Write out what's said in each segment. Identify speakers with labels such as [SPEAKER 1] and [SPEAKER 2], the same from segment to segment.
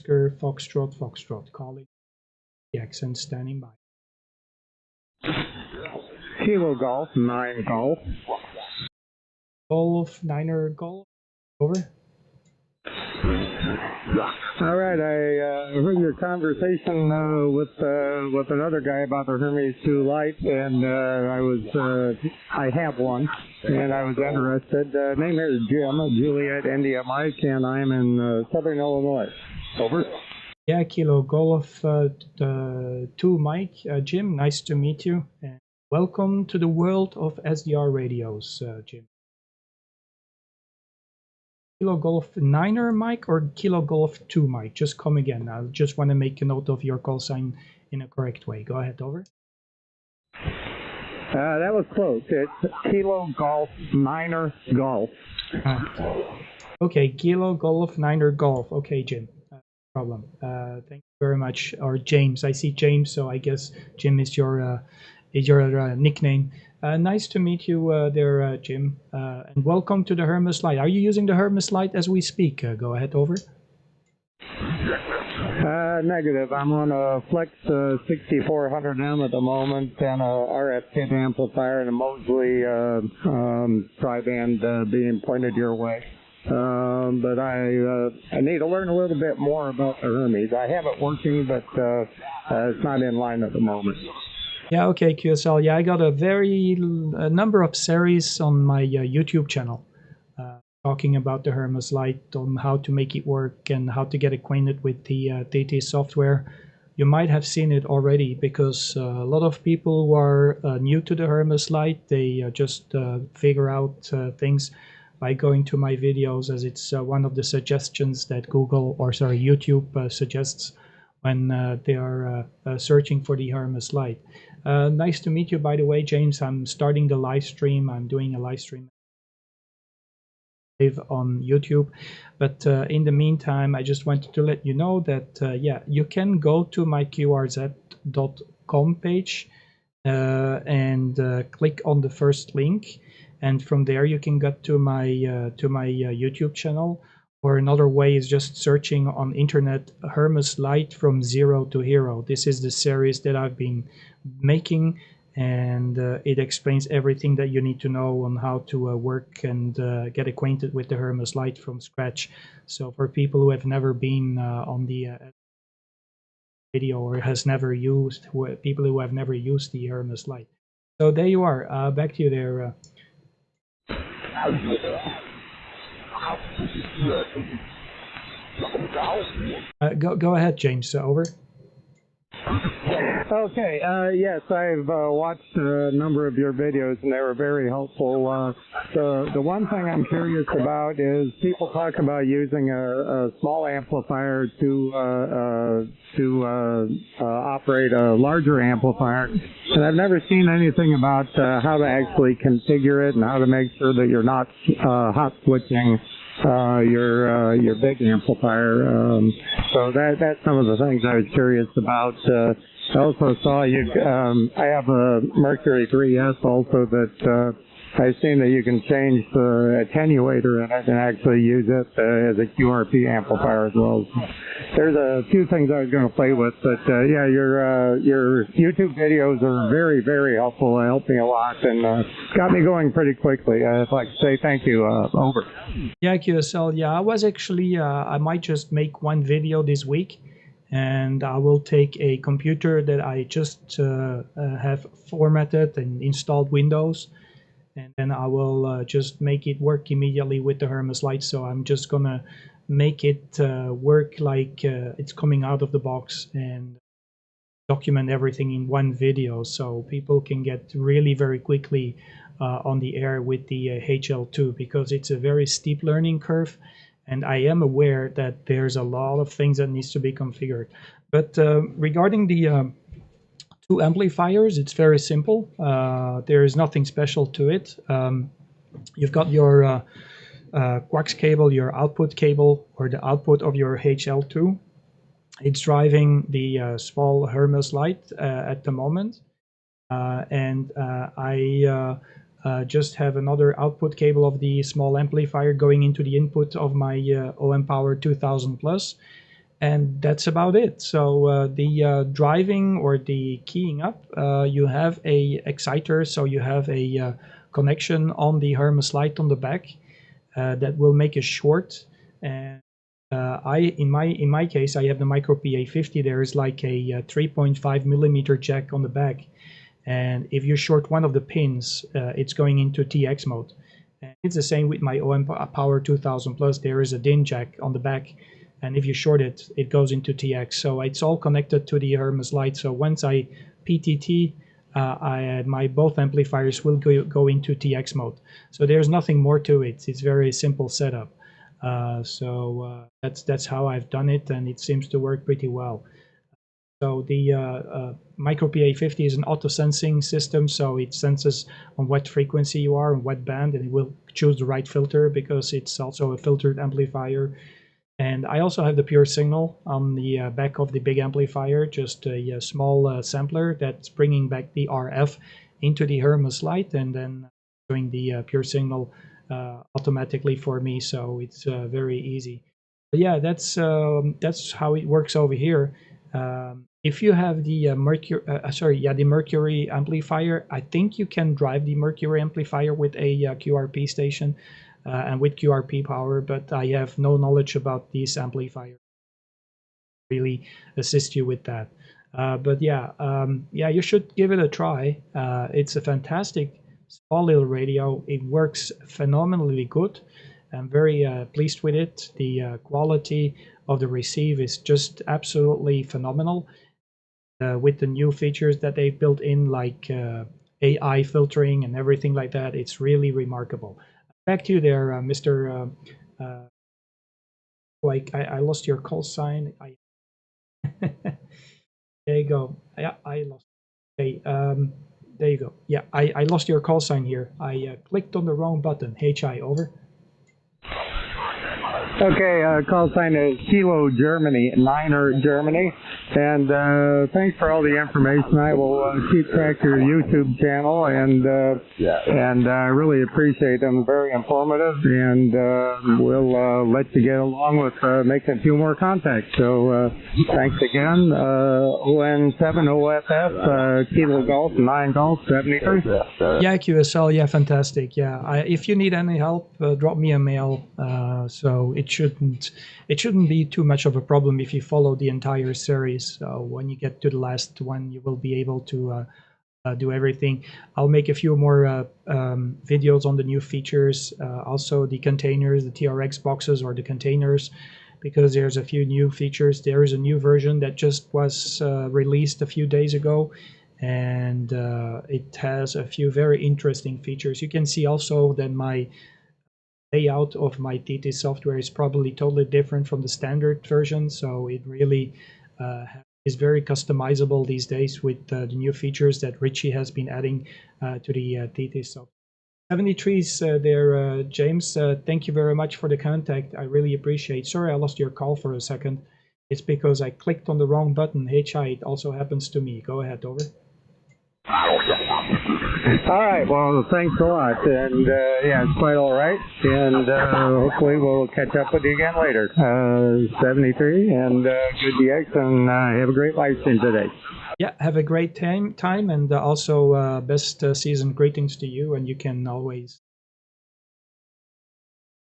[SPEAKER 1] Oscar, Foxtrot, Foxtrot, calling. The accent standing by.
[SPEAKER 2] Kilo Golf, 9 Golf.
[SPEAKER 1] Golf, Niner Golf, over.
[SPEAKER 2] All right, I heard your conversation with another guy about the Hermes 2 Lite, and I have one, and I was interested. Name here is Jim, Juliet India Mike, and I'm in Southern Illinois. Over.
[SPEAKER 1] Yeah, Kilo Golf 2 Mike, Jim, nice to meet you, and welcome to the world of SDR radios, Jim. Kilo Golf Niner Mike or Kilo Golf 2 Mike? Just come again. I just want to make a note of your call sign in a correct way. Go ahead, over.
[SPEAKER 2] That was close. It's Kilo Golf Niner Golf.
[SPEAKER 1] Okay, Kilo Golf Niner Golf. Okay, Jim. No problem. Thank you very much. Or James. I see James, so I guess Jim is your nickname. Nice to meet you there, Jim, and welcome to the Hermes Lite. Are you using the Hermes Lite as we speak? Go ahead, over.
[SPEAKER 2] Negative. I'm on a Flex 6400M at the moment and a RF kit amplifier and a Mosley tri-band being pointed your way. But I need to learn a little bit more about the Hermes. I have it working, but it's not in line at the moment.
[SPEAKER 1] Yeah, okay, QSL. Yeah, I got a number of series on my YouTube channel talking about the Hermes Lite, on how to make it work and how to get acquainted with the TT software. You might have seen it already because a lot of people who are new to the Hermes Lite, they just figure out things by going to my videos, as it's one of the suggestions that YouTube suggests when they are searching for the Hermes Lite. Nice to meet you, by the way, James. I'm starting the live stream. I'm doing a live stream live on YouTube. But in the meantime, I just wanted to let you know that, yeah, you can go to my qrz.com page and click on the first link. And from there, you can get to my YouTube channel. Or another way is just searching on internet Hermes Lite from zero to hero. This is the series that I've been making, and it explains everything that you need to know on how to work and get acquainted with the Hermes Lite from scratch. So for people who have never been on the video or people who have never used the Hermes Lite. So there you are. Back to you there. Go ahead, James. Over.
[SPEAKER 2] Okay. Yes, I've watched a number of your videos, and they were very helpful. The one thing I'm curious about is people talk about using a small amplifier to operate a larger amplifier, and I've never seen anything about how to actually configure it and how to make sure that you're not hot switching your big amplifier. So that's some of the things I was curious about. I also saw you. I have a Mercury 3S also that I've seen that you can change the attenuator in it and actually use it as a QRP amplifier as well. There's a few things I was going to play with, but yeah, your YouTube videos are very, very helpful. They helped me a lot and got me going pretty quickly. I'd like to say thank you. Over.
[SPEAKER 1] Yeah, QSL. Yeah, I was actually, I might just make one video this week, and I will take a computer that I just have formatted and installed Windows, and then I will just make it work immediately with the Hermes Lite. So I'm just gonna make it work like it's coming out of the box and document everything in one video, so people can get really very quickly on the air with the HL2, because it's a very steep learning curve, and I am aware that there's a lot of things that needs to be configured. But regarding the two amplifiers, it's very simple. There is nothing special to it. You've got your coax cable, your output cable, or the output of your HL2. It's driving the small Hermes Lite at the moment, and I just have another output cable of the small amplifier going into the input of my OM Power 2000 Plus, And that's about it. So the driving or the keying up, you have a exciter, so you have a connection on the Hermes light on the back that will make a short. And in my case, I have the Micro PA50. There is like a 3.5 millimeter jack on the back, and if you short one of the pins, it's going into TX mode. And it's the same with my OM Power 2000 Plus. There is a DIN jack on the back, and if you short it, it goes into TX. So it's all connected to the Hermes light. So once I PTT, my both amplifiers will go into TX mode. So there's nothing more to it. It's very simple setup. That's how I've done it, and it seems to work pretty well. So the Micro PA50 is an auto-sensing system, so it senses on what frequency you are and what band, and it will choose the right filter because it's also a filtered amplifier. And I also have the pure signal on the back of the big amplifier, just a small sampler that's bringing back the RF into the Hermes light and then doing the pure signal automatically for me, so it's very easy. But yeah, that's how it works over here. If you have the Mercury amplifier, I think you can drive the Mercury amplifier with a QRP station and with QRP power, but I have no knowledge about these amplifiers. Really assist you with that. But yeah, you should give it a try. It's a fantastic small little radio. It works phenomenally good. I'm very pleased with it. The quality of the receive is just absolutely phenomenal. With the new features that they've built in, like AI filtering and everything like that, it's really remarkable. Back to you there, Mr. I lost your call sign. There you go. Yeah, I lost. Okay, there you go. Yeah, I lost your call sign here. I clicked on the wrong button. HI, over.
[SPEAKER 2] Okay, call sign is Kilo Germany, Niner Germany. And thanks for all the information. I will keep track of your YouTube channel, and I really appreciate them. Very informative, and we'll let you get along with making a few more contacts. So thanks again. ON7OFF, Kilo Golf, 9 Golf, 73.
[SPEAKER 1] Yeah, QSL, yeah, fantastic. Yeah, if you need any help, drop me a mail. So it shouldn't be too much of a problem if you follow the entire series. So when you get to the last one, you will be able to do everything. I'll make a few more videos on the new features, also the containers, the TRX boxes or the containers, because there's a few new features. There is a new version that just was released a few days ago, and it has a few very interesting features. You can see also that my layout of my TT software is probably totally different from the standard version, so it really is very customizable these days with the new features that Richie has been adding to the TT software. 73's there, James. Thank you very much for the contact. I really appreciate. Sorry, I lost your call for a second. It's because I clicked on the wrong button. HI, it also happens to me. Go ahead, over.
[SPEAKER 2] All right, well, thanks a lot, and yeah, it's quite all right, and hopefully we'll catch up with you again later. 73, and good DX, and have a great live stream today.
[SPEAKER 1] Yeah, have a great time, and also best season greetings to you, and you can always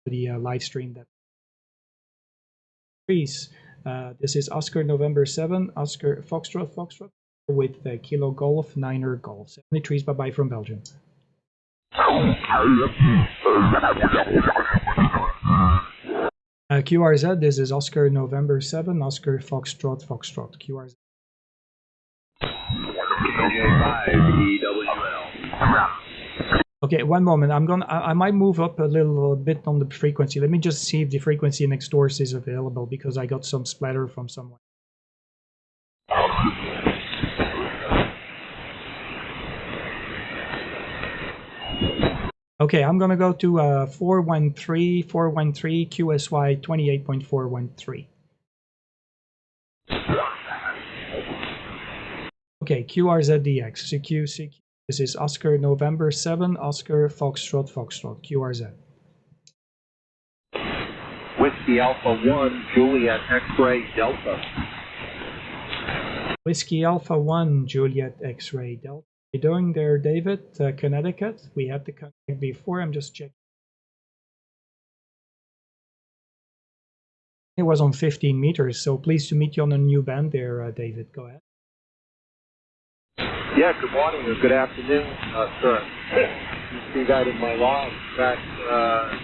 [SPEAKER 1] the live stream that. Please, this is Oscar November 7, Oscar Foxtrot. With Kilo Golf, Niner Golf. 73's, bye-bye from Belgium. QRZ, this is Oscar November 7, Oscar Foxtrot, QRZ. Okay, one moment. I might move up a little bit on the frequency. Let me just see if the frequency next door is available, because I got some splatter from someone. Okay, I'm gonna go to 413 QSY 28.413. Okay, QRZDX, CQ. This is Oscar November 7, Oscar Foxtrot, QRZ.
[SPEAKER 3] With Whiskey Alpha 1, Juliet X-Ray Delta.
[SPEAKER 1] Whiskey Alpha 1, Juliet X-Ray Delta. How you doing there, David? Connecticut? We had the contact before. I'm just checking. It was on 15 meters, so pleased to meet you on a new band there, David. Go ahead.
[SPEAKER 3] Yeah, good morning or good afternoon, sir. You got in my log. In fact,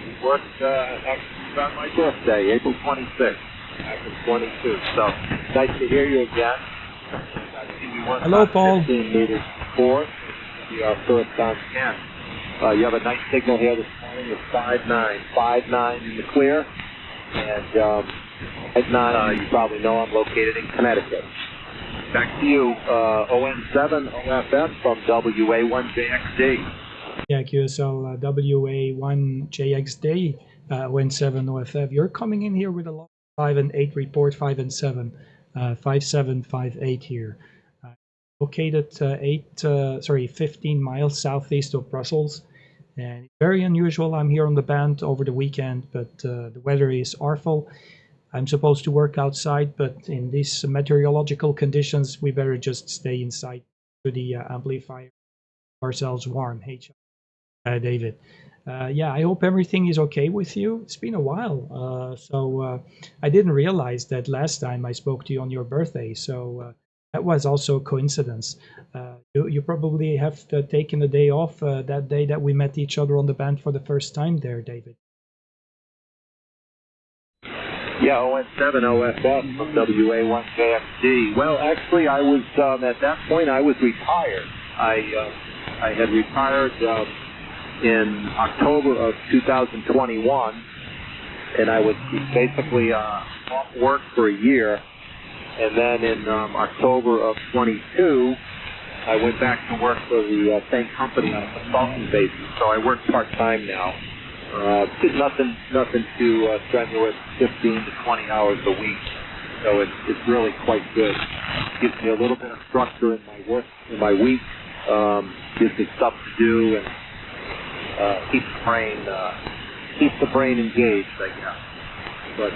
[SPEAKER 3] we worked actually on my birthday, April 26th, after 22. So nice to hear you again.
[SPEAKER 1] Hello, Paul.
[SPEAKER 3] 15 meters before. This will be our first on 10. You have a nice signal here this morning. It's 5-9. 5-9 in the clear. And at 9, you probably know I'm located in Connecticut. Back to you, ON7 OFF from WA1JXD.
[SPEAKER 1] Yeah, QSL WA1JXD, ON7 OFF. You're coming in here with a lot of 5 and 8 report, 5 and 7, 5758 here. Located 15 miles southeast of Brussels. And it's very unusual. I'm here on the band over the weekend, but the weather is awful. I'm supposed to work outside, but in these meteorological conditions, we better just stay inside to the amplifier, ourselves warm. Hey, David. Yeah, I hope everything is okay with you. It's been a while. So I didn't realize that last time I spoke to you on your birthday. So that was also a coincidence. You probably have taken a day off that day that we met each other on the band for the first time there, David.
[SPEAKER 3] Yeah, ON7 OFF from WA1JXD. Well, actually, I was at that point I was retired. I had retired in October of 2021, and I was basically off work for a year. And then in October of 22, I went back to work for the same company on a consulting basis. So I work part time now. Nothing too strenuous, 15 to 20 hours a week. So it's really quite good. Gives me a little bit of structure in my work, in my week. Gives me stuff to do and keeps the brain engaged, I guess. But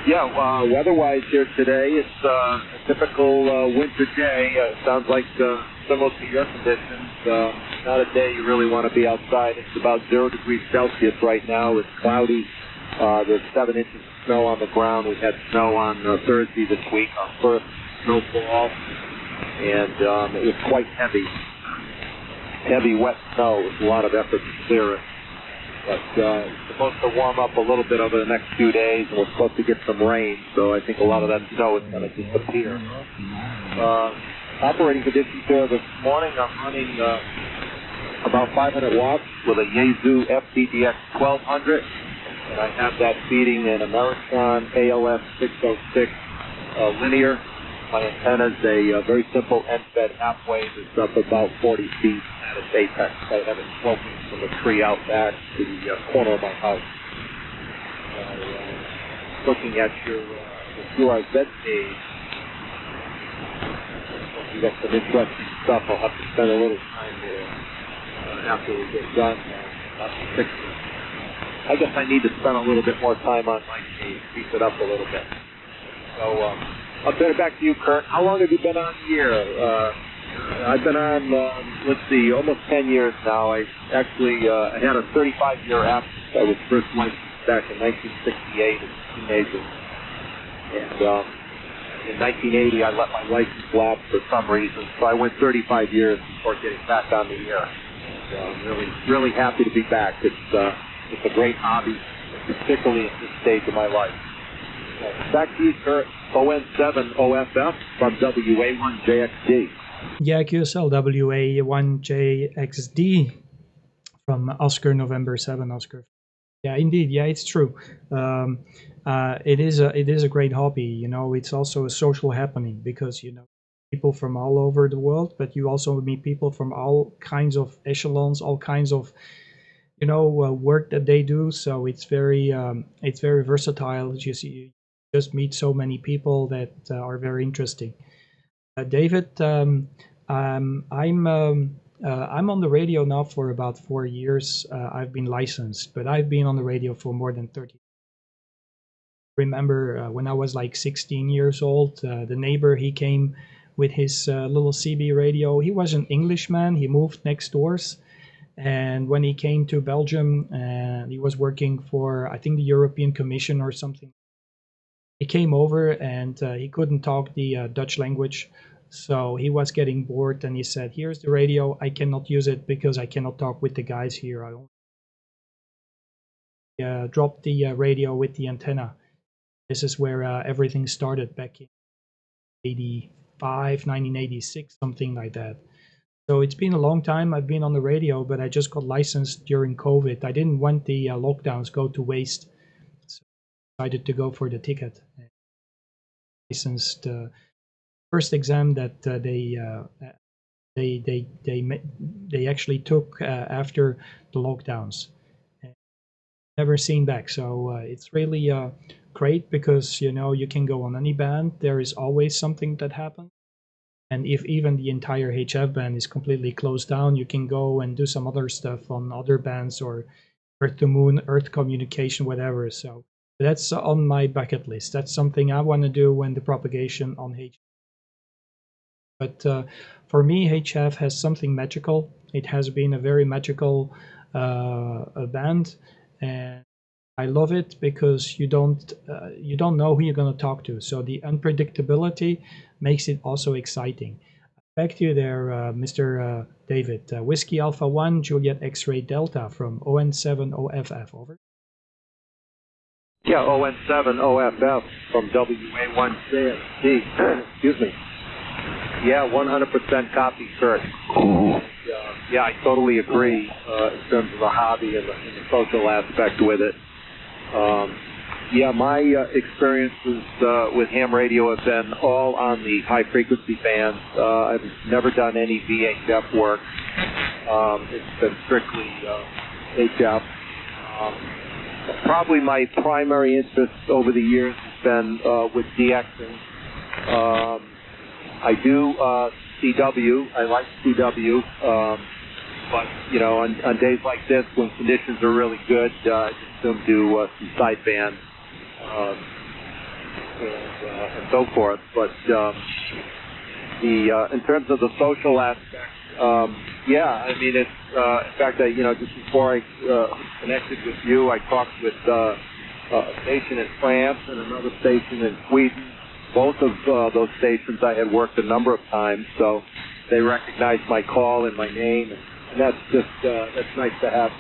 [SPEAKER 3] yeah, weather-wise here today, it's a typical winter day. Sounds like similar to your conditions. Not a day you really want to be outside. It's about 0 degrees Celsius right now. It's cloudy. There's 7 inches of snow on the ground. We had snow on Thursday this week, our first snowfall, and it was quite heavy. Heavy, wet snow. It was a lot of effort to clear it. But it's supposed to warm up a little bit over the next few days, and we're supposed to get some rain, so I think a lot of that snow is going to disappear. Operating conditions here this morning, I'm running about 500 watts with a Yaesu FTDX 1200, and I have that feeding an Ameritron ALS 606 linear. My antenna is a very simple end-fed half-wave. It's up about 40 feet at its apex. I have it sloping from the tree out back to the corner of my house. Looking at your QRZ page, you got some interesting stuff. I'll have to spend a little time there after we get done. I guess I need to spend a little bit more time on my page, beef it up a little bit. So I'll turn it back to you, Kurt. How long have you been on here? I've been on, let's see, almost 10 years now. I actually I had a 35-year absence. I was first licensed back in 1968 as a teenager. And in 1980, I let my license lapse for some reason, so I went 35 years before getting back on the air. So I'm really happy to be back. It's a great hobby, particularly at this stage of my life. Back to you, Kurt. ON7 OFF from WA1JXD.
[SPEAKER 1] Yeah, QSL WA1JXD from Oscar November 7 Oscar. Yeah, indeed. Yeah, it's true. It is a great hobby. You know, it's also a social happening because you know people from all over the world, but you also meet people from all kinds of echelons, all kinds of work that they do. So it's very versatile. You see, you just meet so many people that are very interesting. David, I'm on the radio now for about 4 years. I've been licensed, but I've been on the radio for more than 30 remember when I was like 16 years old, the neighbor, he came with his little CB radio. He was an Englishman. He moved next doors. And when he came to Belgium, and he was working for, I think, the European Commission or something, he came over and he couldn't talk the Dutch language. So he was getting bored and he said, here's the radio. I cannot use it because I cannot talk with the guys here. I only dropped the radio with the antenna. This is where everything started back in 1986, something like that. So it's been a long time I've been on the radio, but I just got licensed during COVID. I didn't want the lockdowns go to waste, so I decided to go for the ticket. Licensed first exam that they actually took after the lockdowns. Never seen back, so it's really great because you can go on any band. There is always something that happens. And if even the entire HF band is completely closed down, you can go and do some other stuff on other bands or Earth to Moon, Earth communication, whatever. So that's on my bucket list. That's something I want to do when the propagation on HF. But for me, HF has something magical. It has been a very magical band, and I love it because you don't know who you're going to talk to. So the unpredictability makes it also exciting. Back to you there, Mr. David. Whiskey Alpha 1, Juliet X-Ray Delta from ON7OFF, over.
[SPEAKER 3] Yeah, ON7OFF from WA1CFD. Excuse me. Yeah, 100% copy, Kurt. Yeah, I totally agree in terms of the hobby and the social aspect with it. Yeah, my experiences with ham radio have been all on the high-frequency bands. I've never done any VHF work. It's been strictly HF. Probably my primary interest over the years has been with DXing. I do CW. I like CW. But, on days like this, when conditions are really good, I just do some sideband and so forth. But in terms of the social aspect, yeah, I mean, it's, in fact, just before I connected with you, I talked with a station in France and another station in Sweden. Both of those stations I had worked a number of times, so they recognized my call and my name. And that's just that's nice to have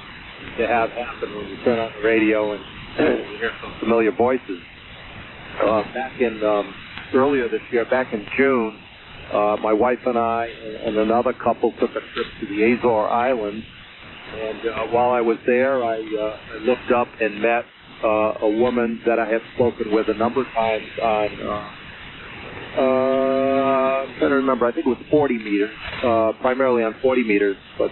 [SPEAKER 3] happen when you turn on the radio and you hear some familiar voices. Back in earlier this year, back in June, my wife and I and another couple took a trip to the Azores Islands, and while I was there, I looked up and met a woman that I had spoken with a number of times on. I'm trying to remember, I think it was 40 meters, primarily on 40 meters, but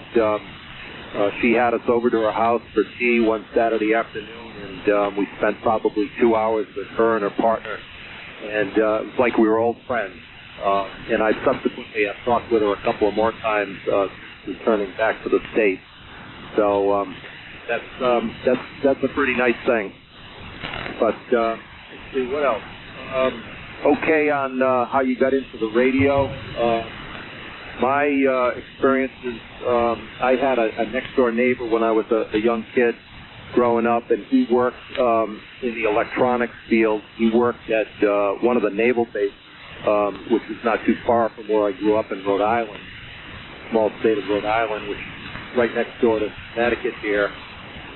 [SPEAKER 3] she had us over to her house for tea one Saturday afternoon, and we spent probably 2 hours with her and her partner, and it was like we were old friends. And I subsequently have talked with her a couple of more times returning back to the States. So that's a pretty nice thing. But let's see, what else? Okay, on how you got into the radio. My experiences, I had a next-door neighbor when I was a young kid growing up, and he worked in the electronics field. He worked at one of the naval bases, which is not too far from where I grew up in Rhode Island, small state of Rhode Island, which is right next door to Connecticut here.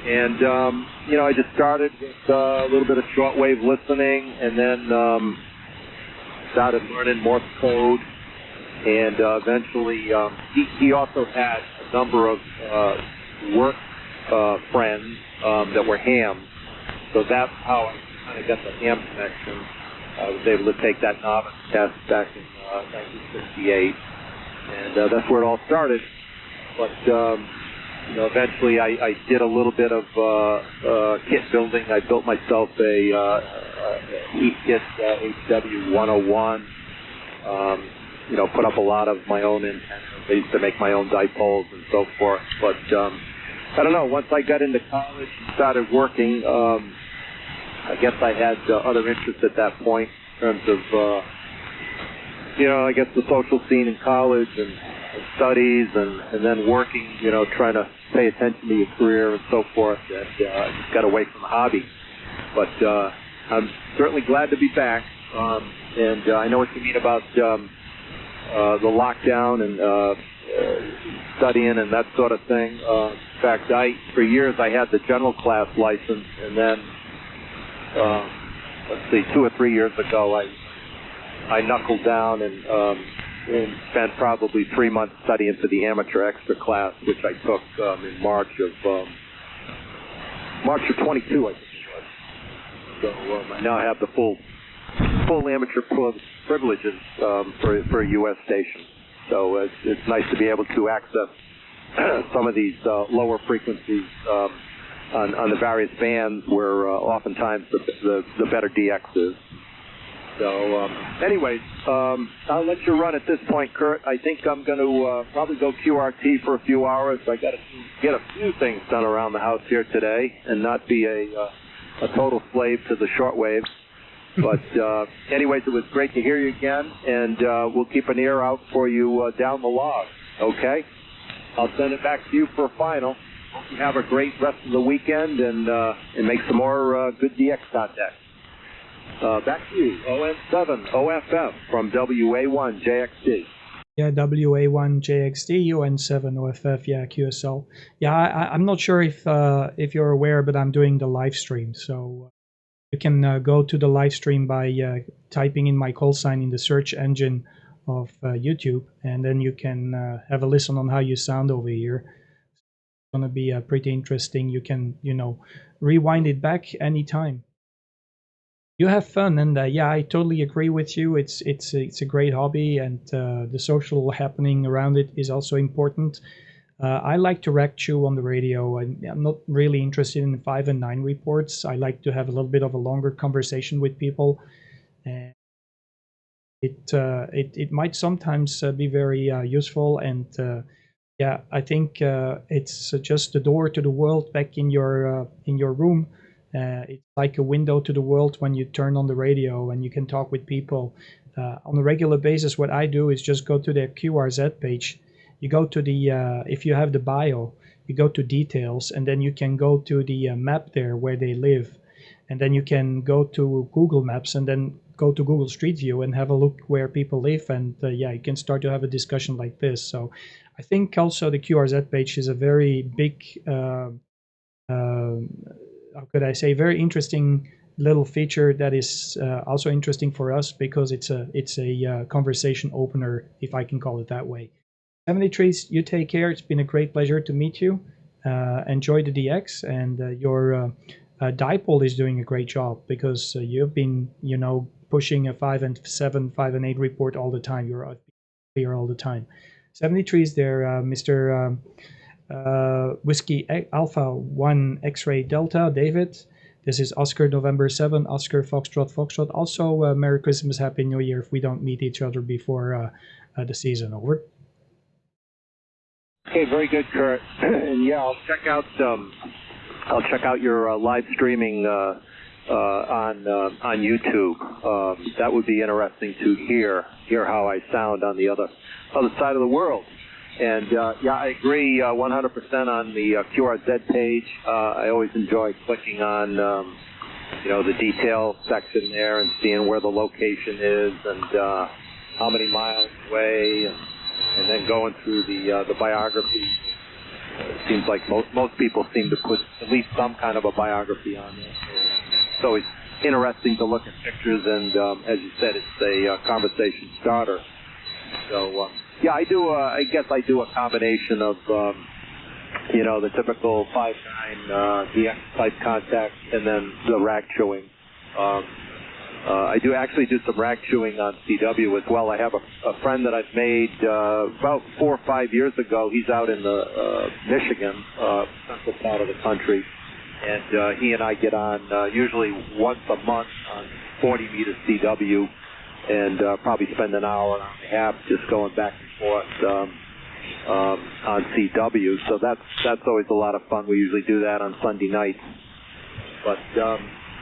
[SPEAKER 3] And, I just started with a little bit of shortwave listening, and then started learning Morse code, and eventually he also had a number of work friends that were hams, so that's how I kind of got the ham connection. I was able to take that novice test back in 1968, and that's where it all started. But eventually I did a little bit of kit building. I built myself a E-Kit HW101. Put up a lot of my own antennas. I used to make my own dipoles and so forth. But I don't know. Once I got into college and started working, I guess I had other interests at that point in terms of, I guess the social scene in college and studies and then working, trying to pay attention to your career and so forth. And I just got away from the hobby. But I'm certainly glad to be back. And I know what you mean about the lockdown and studying and that sort of thing. In fact, for years I had the general class license, and then, 2 or 3 years ago, I knuckled down and spent probably 3 months studying for the amateur extra class, which I took in March of 22, I think it was. So I now have the full amateur privileges for a U.S. station. So it's nice to be able to access some of these lower frequencies on the various bands where oftentimes the better DX is. So anyways, I'll let you run at this point, Kurt. I think I'm going to probably go QRT for a few hours. I got to get a few things done around the house here today and not be a total slave to the shortwave. But anyways, it was great to hear you again, and we'll keep an ear out for you down the log, okay? I'll send it back to you for a final. Hope you have a great rest of the weekend and make some more good DX contact. Back to you, ON7 OFF from WA1JXD.
[SPEAKER 1] Yeah, WA1JXD, UN7 OFF, yeah, QSL. Yeah, I'm not sure if you're aware, but I'm doing the live stream, so you can go to the live stream by typing in my call sign in the search engine of YouTube, and then you can have a listen on how you sound over here. It's going to be pretty interesting. You can, rewind it back anytime. You have fun, and yeah, I totally agree with you. It's a great hobby, and the social happening around it is also important. I like to rec chew on the radio. I'm not really interested in 5 and 9 reports. I like to have a little bit of a longer conversation with people, and it might sometimes be very useful. And yeah, I think it's just the door to the world back in your room. It's like a window to the world when you turn on the radio and you can talk with people on a regular basis. What I do is just go to the QRZ page. You go to the, if you have the bio, you go to details, and then you can go to the map there where they live. And then you can go to Google Maps and then go to Google Street View and have a look where people live. And yeah, you can start to have a discussion like this. So I think also the QRZ page is a very big, how could I say, very interesting little feature that is also interesting for us because it's a conversation opener, if I can call it that way. 73s, you take care. It's been a great pleasure to meet you. Enjoy the DX, and your dipole is doing a great job because you've been, pushing a 5 and 7, 5 and 8 report all the time. You're here all the time. 73s there, Mr. Whiskey Alpha 1 X-Ray Delta, David. This is Oscar November 7, Oscar Foxtrot Foxtrot. Also, Merry Christmas, Happy New Year if we don't meet each other before the season. Over.
[SPEAKER 3] Okay, very good, Kurt. And yeah, I'll check out your live streaming on YouTube. That would be interesting to hear how I sound on the other side of the world. And yeah, I agree 100% on the QRZ page. I always enjoy clicking on the detail section there and seeing where the location is and how many miles away, and then going through the biography. It seems like most people seem to put at least some kind of a biography on there. It's always interesting to look at pictures, and as you said, it's a conversation starter. So yeah, I guess I do a combination of the typical 5-9 DX type contact, and then the rack chewing. I do actually do some rack chewing on CW as well. I have a friend that I've made about 4 or 5 years ago. He's out in the Michigan, central part of the country, and he and I get on usually once a month on 40 meter CW, and probably spend an hour and a half just going back and forth on CW. So that's always a lot of fun. We usually do that on Sunday nights. But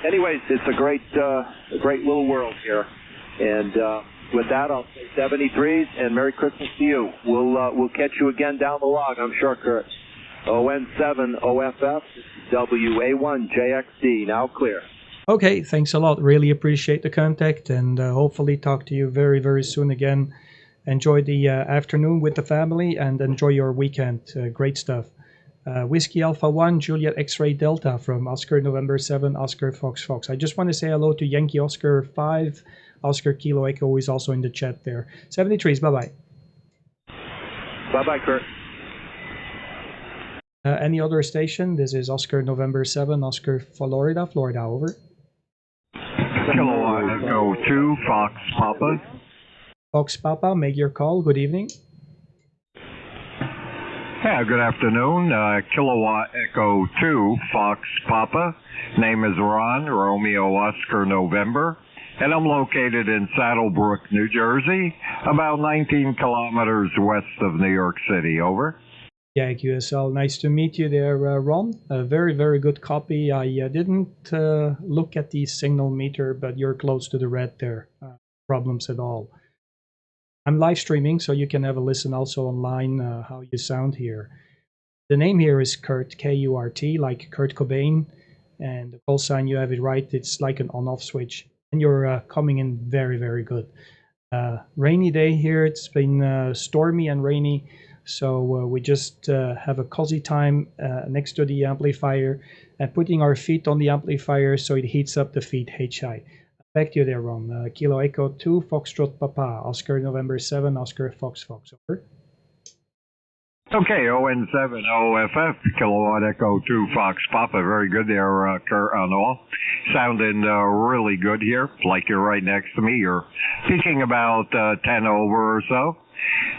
[SPEAKER 3] anyways, it's a great little world here. And with that, I'll say 73s and Merry Christmas to you. We'll catch you again down the log, I'm sure, Kurt. ON7OFF, WA1JXD, now clear.
[SPEAKER 1] Okay, thanks a lot. Really appreciate the contact, and hopefully talk to you very, very soon again. Enjoy the afternoon with the family, and enjoy your weekend. Great stuff. Whiskey Alpha 1, Juliet X-Ray Delta from Oscar November 7, Oscar Fox Fox. I just want to say hello to Yankee Oscar 5, Oscar Kilo Echo is also in the chat there. 73s, bye-bye.
[SPEAKER 3] Bye-bye, Kurt.
[SPEAKER 1] Any other station? This is Oscar November 7, Oscar Florida, over.
[SPEAKER 4] Kilowatt Echo 2, Fox Papa.
[SPEAKER 1] Fox Papa, make your call. Good evening.
[SPEAKER 4] Yeah, good afternoon. Kilowatt Echo 2, Fox Papa. Name is Ron, Romeo Oscar November. And I'm located in Saddlebrook, New Jersey, about 19 kilometers west of New York City. Over.
[SPEAKER 1] Yeah, QSL. Nice to meet you there, Ron. A very, very good copy. I didn't look at the signal meter, but you're close to the red there. Problems at all. I'm live streaming, so you can have a listen also online how you sound here. The name here is Kurt, K-U-R-T, like Kurt Cobain. And the call sign, you have it right. It's like an on-off switch. And you're coming in very, very good. Rainy day here. It's been stormy and rainy. So we just have a cozy time next to the amplifier and putting our feet on the amplifier so it heats up the feet HI. Back to you there, Ron. Kilo Echo 2, Foxtrot Papa, Oscar November 7, Oscar Fox Fox. Over.
[SPEAKER 4] Okay, ON7OFF, Kilowatt Echo 2, Fox Papa. Very good there, Kurt, on all. Sounding really good here, like you're right next to me. You're peaking about 10 over or so.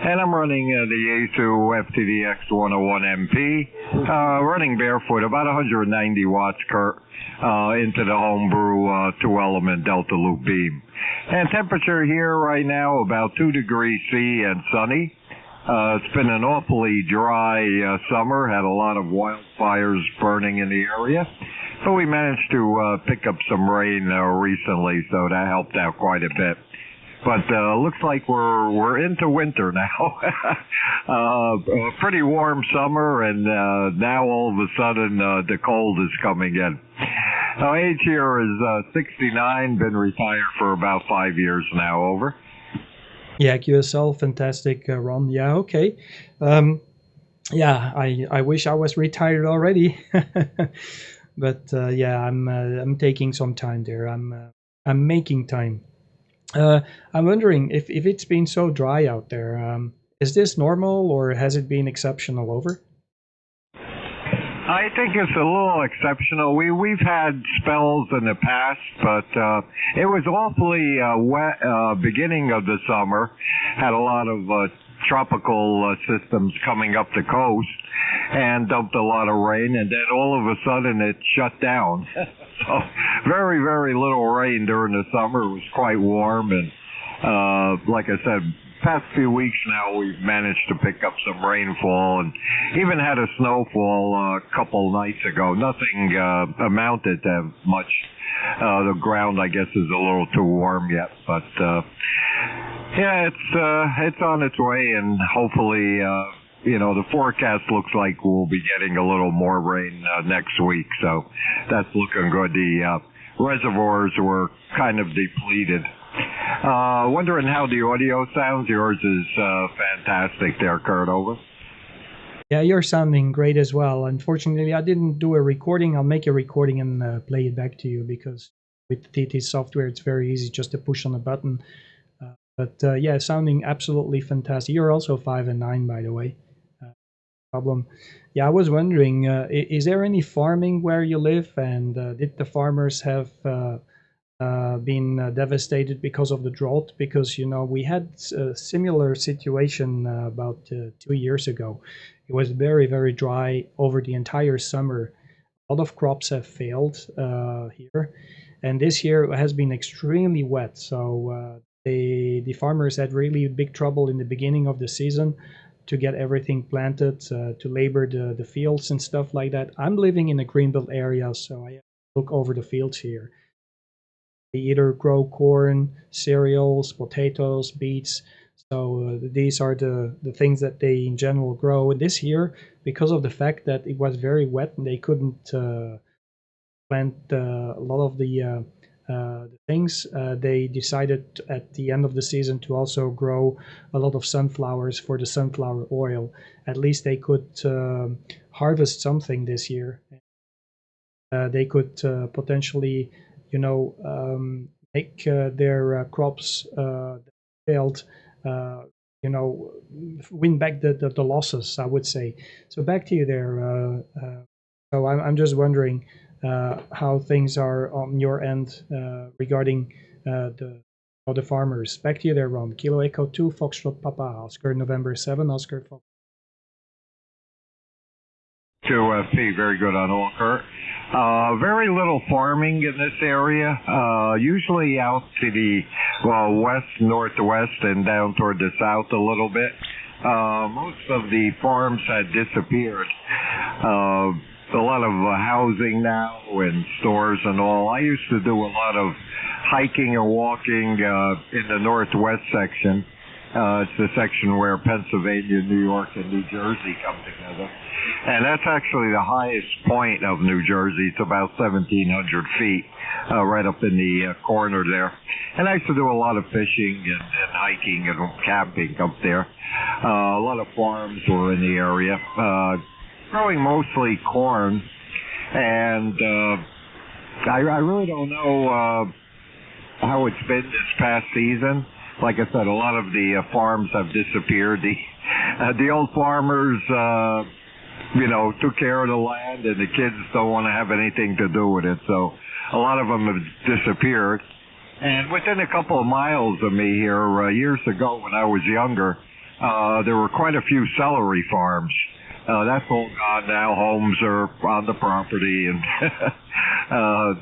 [SPEAKER 4] And I'm running the A2 FTDX 101MP, running barefoot, about 190 watts, Kurt, into the homebrew 2-element Delta Loop beam. And temperature here right now, about 2 degrees C and sunny. It's been an awfully dry summer, had a lot of wildfires burning in the area. But we managed to pick up some rain recently, so that helped out quite a bit. But looks like we're into winter now. A pretty warm summer, and now all of a sudden the cold is coming in. Age here is 69, been retired for about 5 years now. Over.
[SPEAKER 1] Yeah, QSL, fantastic, Ron. Yeah, okay. Yeah, I wish I was retired already, but yeah, I'm taking some time there. I'm making time. I'm wondering if it's been so dry out there. Is this normal or has it been exceptional? Over.
[SPEAKER 4] I think it's a little exceptional. We've had spells in the past, but it was awfully wet beginning of the summer. Had a lot of tropical systems coming up the coast and dumped a lot of rain, and then all of a sudden it shut down. So very, very little rain during the summer. It was quite warm, and like I said, past few weeks now we've managed to pick up some rainfall and even had a snowfall a couple nights ago. Nothing amounted to much. The ground, I guess, is a little too warm yet, but yeah, it's on its way, and hopefully the forecast looks like we'll be getting a little more rain next week, so that's looking good. The reservoirs were kind of depleted. Wondering how the audio sounds. Yours is fantastic there, Kurt. Over.
[SPEAKER 1] Yeah, you're sounding great as well. Unfortunately, I didn't do a recording. I'll make a recording and play it back to you, because with TT software, it's very easy just to push on a button. But yeah, sounding absolutely fantastic. You're also 5 and 9, by the way. Problem. Yeah, I was wondering, is there any farming where you live, and did the farmers have been devastated because of the drought? Because we had a similar situation about 2 years ago. It was very, very dry over the entire summer. A lot of crops have failed here, and this year has been extremely wet. So the farmers had really big trouble in the beginning of the season to get everything planted, to labor the fields and stuff like that. I'm living in a greenbelt area, so I have look over the fields here. They either grow corn, cereals, potatoes, beets. So these are the things that they in general grow. And this year, because of the fact that it was very wet, and they couldn't plant a lot of the things, they decided at the end of the season to also grow a lot of sunflowers for the sunflower oil. At least they could harvest something this year. They could potentially, make their crops failed, win back the losses, I would say. So back to you there. So I'm just wondering how things are on your end regarding the farmers. Back to you there, Ron. Kilo Echo 2, Foxtrot Papa, Oscar November 7, Oscar Fox.
[SPEAKER 4] QFP, very good on Walker. Very little farming in this area, usually out to the west, northwest, and down toward the south a little bit. Most of the farms had disappeared. A lot of housing now and stores and all. I used to do a lot of hiking and walking in the northwest section. It's the section where Pennsylvania, New York, and New Jersey come together. And that's actually the highest point of New Jersey. It's about 1,700 feet, right up in the corner there. And I used to do a lot of fishing and hiking and camping up there. A lot of farms were in the area, growing mostly corn. And I really don't know how it's been this past season. Like I said, a lot of the farms have disappeared. The old farmers, took care of the land, and the kids don't want to have anything to do with it. So a lot of them have disappeared. And within a couple of miles of me here, years ago when I was younger, there were quite a few celery farms. That's all gone now. Homes are on the property, and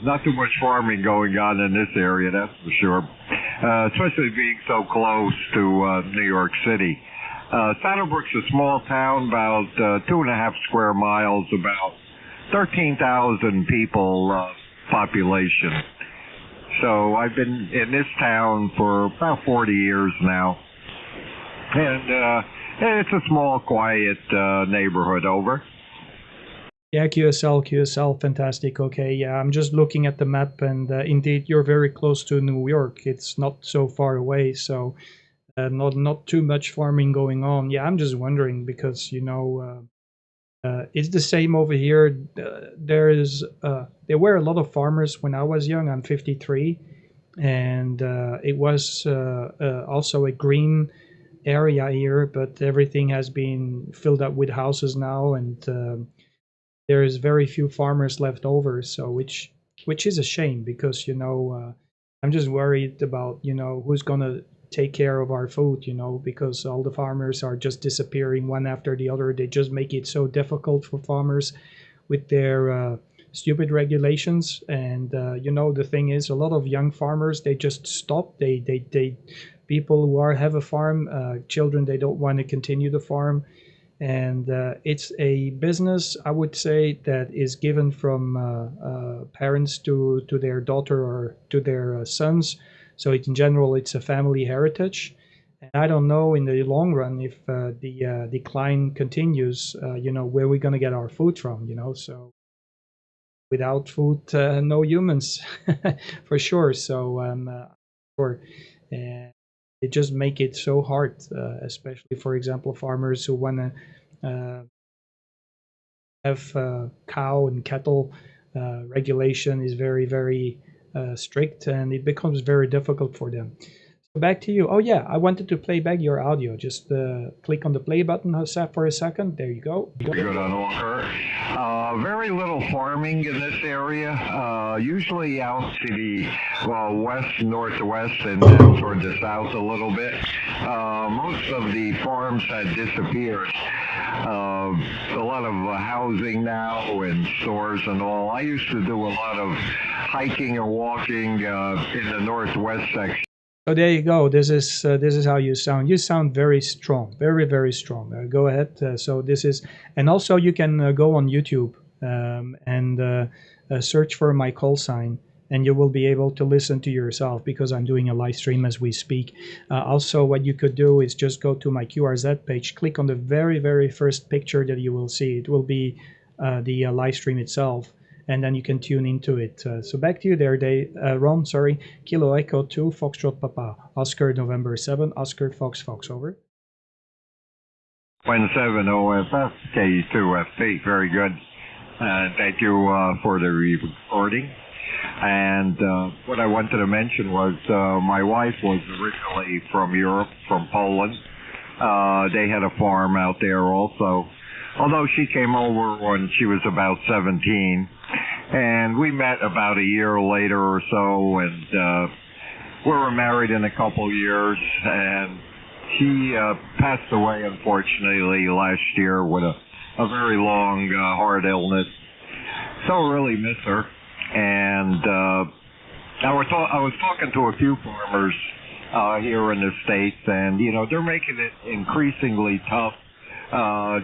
[SPEAKER 4] not too much farming going on in this area, that's for sure. Especially being so close to New York City. Saddlebrook's a small town, about 2.5 square miles, about 13,000 people population. So I've been in this town for about 40 years now. And it's a small, quiet neighborhood. Over.
[SPEAKER 1] Yeah, QSL, fantastic. Okay, yeah, I'm just looking at the map, and indeed, you're very close to New York. It's not so far away, so not too much farming going on. Yeah, I'm just wondering because it's the same over here. There were a lot of farmers when I was young. I'm 53, and it was also a green area here, but everything has been filled up with houses now, and there is very few farmers left over. So which is a shame because I'm just worried about who's gonna take care of our food, because all the farmers are just disappearing one after the other. They just make it so difficult for farmers with their stupid regulations. And the thing is, a lot of young farmers, they just stop. They people who have a farm, children, they don't want to continue the farm. And it's a business, I would say, that is given from parents to their daughter or to their sons. So in general, it's a family heritage. And I don't know in the long run if the decline continues, where we're going to get our food from, So without food, no humans, for sure. So sure. And it just make it so hard, especially, for example, farmers who want to have cow and cattle. Regulation is very, very strict, and it becomes very difficult for them. So back to you. Oh yeah, I wanted to play back your audio. Just click on the play button for a second. There you go.
[SPEAKER 4] Good on Walker. Very little farming in this area. Usually out to the west, northwest, and down toward the south a little bit. Most of the farms had disappeared. A lot of housing now and stores and all. I used to do a lot of hiking and walking in the northwest section.
[SPEAKER 1] So there you go. This is how you sound. You sound very strong, very, very strong. Go ahead. So this is, and also you can go on YouTube and search for my call sign, and you will be able to listen to yourself because I'm doing a live stream as we speak. Also, what you could do is just go to my QRZ page, click on the very, very first picture that you will see. It will be the live stream itself, and then you can tune into it. So back to you there, Ron, sorry. Kilo Echo 2, Foxtrot Papa, Oscar November 7, Oscar Fox Fox, over.
[SPEAKER 4] 17 OFF K2FP, very good. Thank you for the recording. And what I wanted to mention was my wife was originally from Europe, from Poland. They had a farm out there also, although she came over when she was about 17. And we met about a year later or so, and we were married in a couple years, and she passed away, unfortunately, last year with a very long heart illness. So I really miss her. And I was talking to a few farmers here in the States, and, you know, they're making it increasingly tough.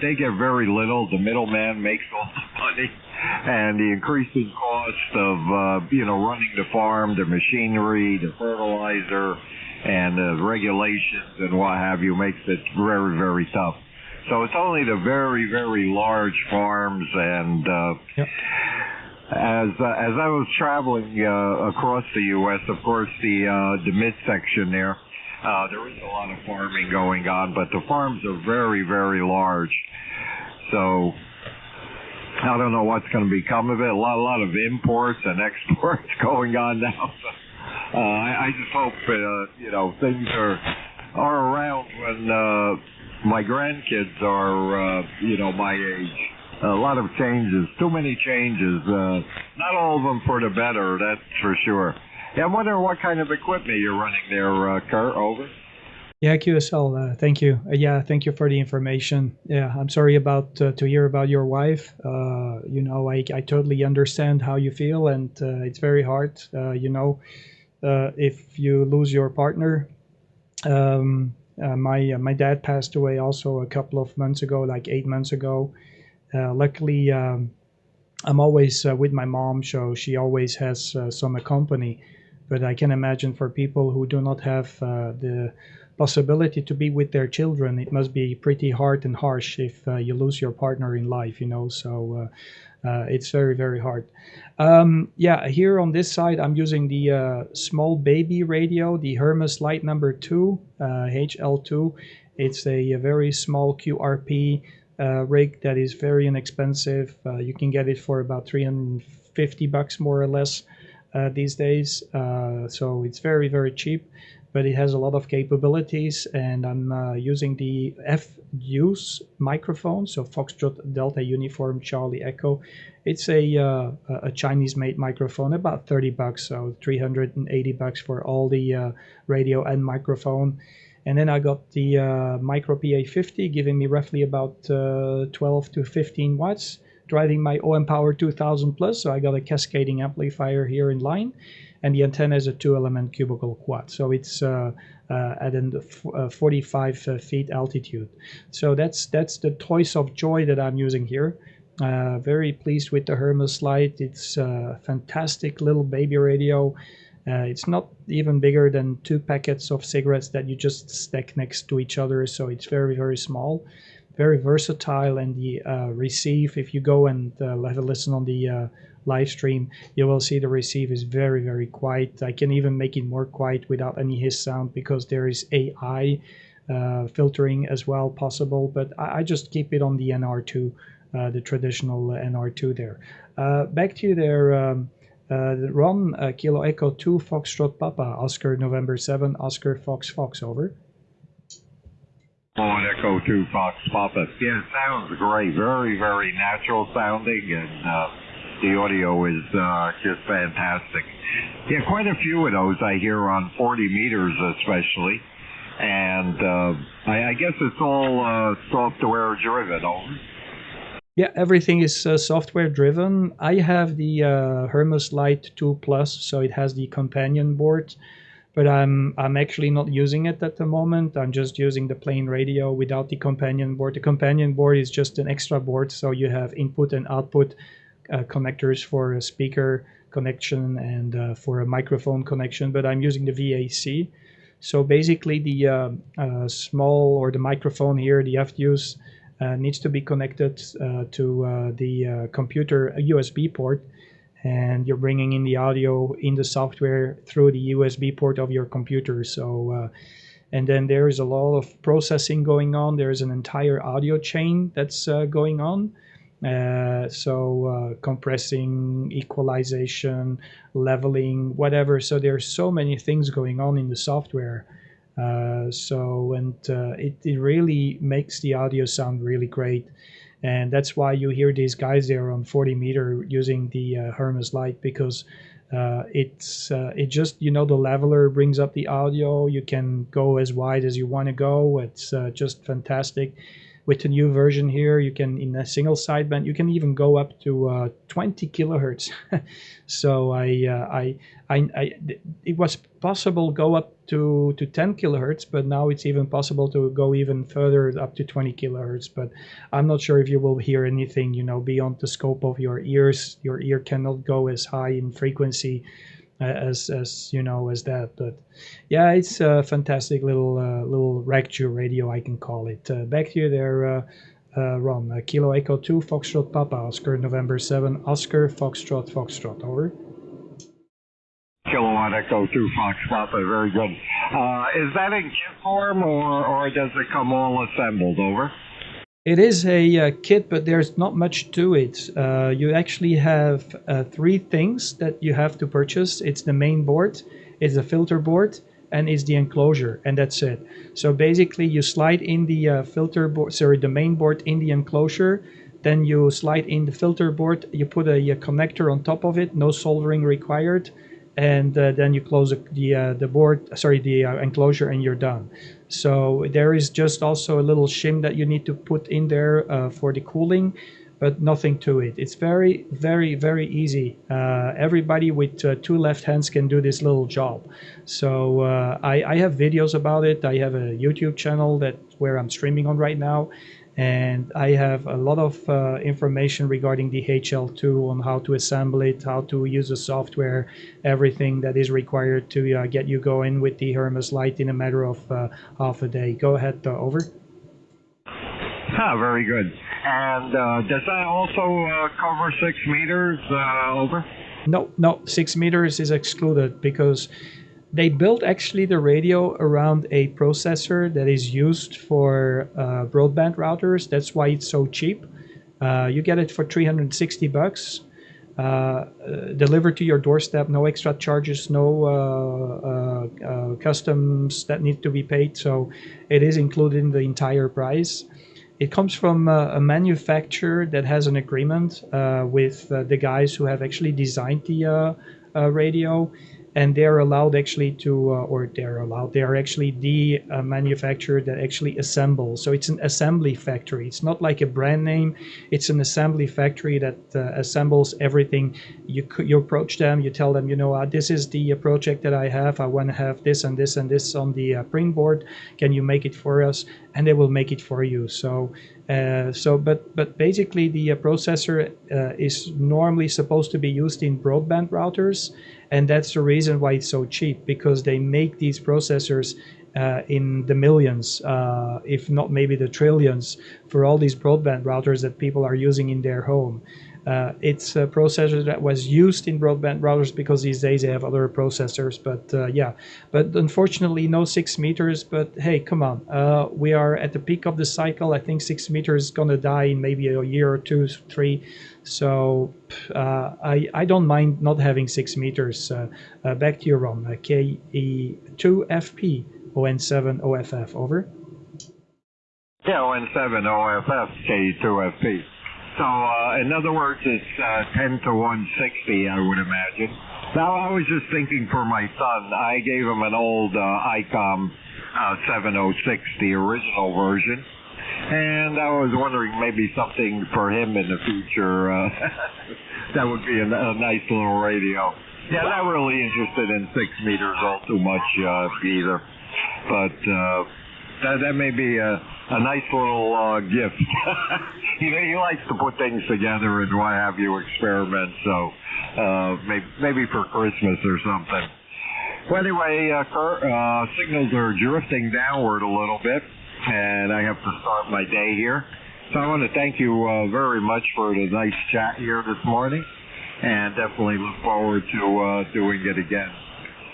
[SPEAKER 4] They get very little. The middleman makes all the money. And the increasing cost of, you know, running the farm, the machinery, the fertilizer, and the regulations and what have you makes it very, very tough. So it's only the very, very large farms, and
[SPEAKER 1] Yep.
[SPEAKER 4] as I was traveling across the U.S., of course, the midsection there is a lot of farming going on, but the farms are very, very large. So I don't know what's going to become of it. A lot of imports and exports going on now. So, I just hope you know, things are around when my grandkids are you know, my age. A lot of changes, too many changes. Not all of them for the better, that's for sure. Yeah, I'm wondering what kind of equipment you're running there, Kurt. Over.
[SPEAKER 1] Yeah, QSL, thank you. Yeah, thank you for the information. Yeah, I'm sorry about to hear about your wife. You know, I totally understand how you feel, and it's very hard. You know, if you lose your partner. My dad passed away also a couple of months ago, like 8 months ago. Luckily, I'm always with my mom, so she always has some company. But I can imagine for people who do not have the possibility to be with their children, it must be pretty hard and harsh if you lose your partner in life, you know. So it's very, very hard. Yeah, here on this side, I'm using the small baby radio, the Hermes Light number 2, HL2. It's a very small QRP rig that is very inexpensive. You can get it for about $350 more or less these days. So it's very, very cheap, but it has a lot of capabilities, and I'm using the F-Use microphone, so Foxtrot Delta Uniform Charlie Echo. It's a Chinese-made microphone, about $30, so $380 for all the radio and microphone. And then I got the Micro PA50 giving me roughly about 12 to 15 watts, driving my OM Power 2000 Plus, so I got a cascading amplifier here in line, and the antenna is a 2-element cubicle quad, so it's at a 45 feet altitude. So that's the toys of joy that I'm using here. Very pleased with the Hermes Light. It's a fantastic little baby radio. It's not even bigger than 2 packets of cigarettes that you just stack next to each other, so it's very, very small, very versatile. And the receive, if you go and have a listen on the live stream, you will see the receive is very, very quiet. I can even make it more quiet without any hiss sound because there is AI filtering as well possible, but I just keep it on the NR2, the traditional NR2 there. Back to you there, Ron, Kilo Echo 2, Foxtrot Papa, Oscar November 7, Oscar Fox Fox, over.
[SPEAKER 4] Echo 2, Fox Papa. Yeah, it sounds great. Very, very natural sounding, and the audio is just fantastic. Yeah, quite a few of those I hear on 40 meters especially, and I guess it's all software driven, over.
[SPEAKER 1] Yeah, everything is software driven. I have the Hermes Light 2 Plus, so it has the companion board, but I'm actually not using it at the moment. I'm just using the plain radio without the companion board. The companion board is just an extra board, so you have input and output connectors for a speaker connection and for a microphone connection, but I'm using the VAC. So basically the small, or the microphone here, the FUs, needs to be connected to the computer USB port, and you're bringing in the audio in the software through the USB port of your computer. So and then there is a lot of processing going on. There's an entire audio chain that's going on. Compressing, equalization, leveling, whatever. So there's so many things going on in the software. It really makes the audio sound really great. And that's why you hear these guys there on 40 meter using the Hermes Lite, because it just, the leveler brings up the audio. You can go as wide as you want to go. It's just fantastic. With the new version here, you can, in a single sideband, you can even go up to 20 kilohertz. So it was possible go up to 10 kilohertz, but now it's even possible to go even further up to 20 kilohertz. But I'm not sure if you will hear anything, beyond the scope of your ears. Your ear cannot go as high in frequency as that. But yeah, it's a fantastic little Ragju radio, I can call it. Back to you there, Ron. Kilo Echo 2 Foxtrot Papa Oscar, November 7 Oscar Foxtrot, over.
[SPEAKER 4] Kilowatt Echo 2 Fox Papa, very good. Is that in kit form, or does it come all assembled, over?
[SPEAKER 1] It is a kit, but there's not much to it. You actually have 3 things that you have to purchase. It's the main board, it's the filter board, and it's the enclosure, and that's it. So basically you slide in the the main board in the enclosure, then you slide in the filter board, you put a connector on top of it, no soldering required, and then you close the enclosure, and you're done. So there is just also a little shim that you need to put in there for the cooling, but nothing to it. It's very, very, very easy. Everybody with 2 left hands can do this little job. So I have videos about it. I have a YouTube channel where I'm streaming on right now. And I have a lot of information regarding the HL2 on how to assemble it, how to use the software, everything that is required to get you going with the Hermes Lite in a matter of half a day. Go ahead, over.
[SPEAKER 4] Very good. And does that also cover 6 meters, over?
[SPEAKER 1] No, 6 meters is excluded, because they built actually the radio around a processor that is used for broadband routers. That's why it's so cheap. You get it for $360, delivered to your doorstep, no extra charges, no customs that need to be paid. So it is included in the entire price. It comes from a manufacturer that has an agreement with the guys who have actually designed the radio. And they're allowed actually they are actually the manufacturer that actually assembles. So it's an assembly factory. It's not like a brand name. It's an assembly factory that assembles everything. You approach them, you tell them, this is the project that I have. I want to have this and this and this on the print board. Can you make it for us? And they will make it for you. But basically the processor is normally supposed to be used in broadband routers. And that's the reason why it's so cheap, because they make these processors in the millions, if not maybe the trillions, for all these broadband routers that people are using in their home. It's a processor that was used in broadband routers because these days they have other processors. But unfortunately no 6 meters. But hey, come on, we are at the peak of the cycle. I think 6 meters is gonna die in maybe a year or 2, 3. So I don't mind not having 6 meters. Back to you, Ron. KE2FP ON7 OFF, over.
[SPEAKER 4] Yeah, ON7 OFF KE2FP. So, in other words, it's 10 to 160, I would imagine. Now, I was just thinking for my son, I gave him an old ICOM 706, the original version, and I was wondering maybe something for him in the future. That would be a nice little radio. Yeah, not really interested in 6 meters all too much either. But that may be a nice little gift. He likes to put things together and why have you experiment, so maybe for Christmas or something. Well, anyway, Kurt, signals are drifting downward a little bit, and I have to start my day here. So I want to thank you very much for the nice chat here this morning, and definitely look forward to doing it again.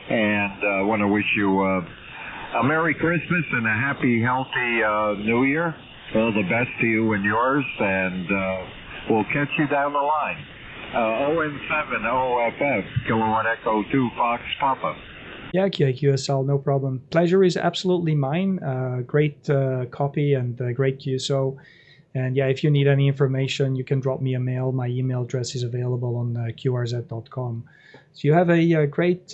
[SPEAKER 4] And I want to wish you a Merry Christmas and a happy, healthy New Year. All the best to you and yours, and we'll catch you down the line. ON7 OFF, Kilowatt Echo 2 Fox Papa.
[SPEAKER 1] Yeah, QSL, no problem. Pleasure is absolutely mine. Great copy and great QSO. And yeah, if you need any information, you can drop me a mail. My email address is available on qrz.com. So you have a great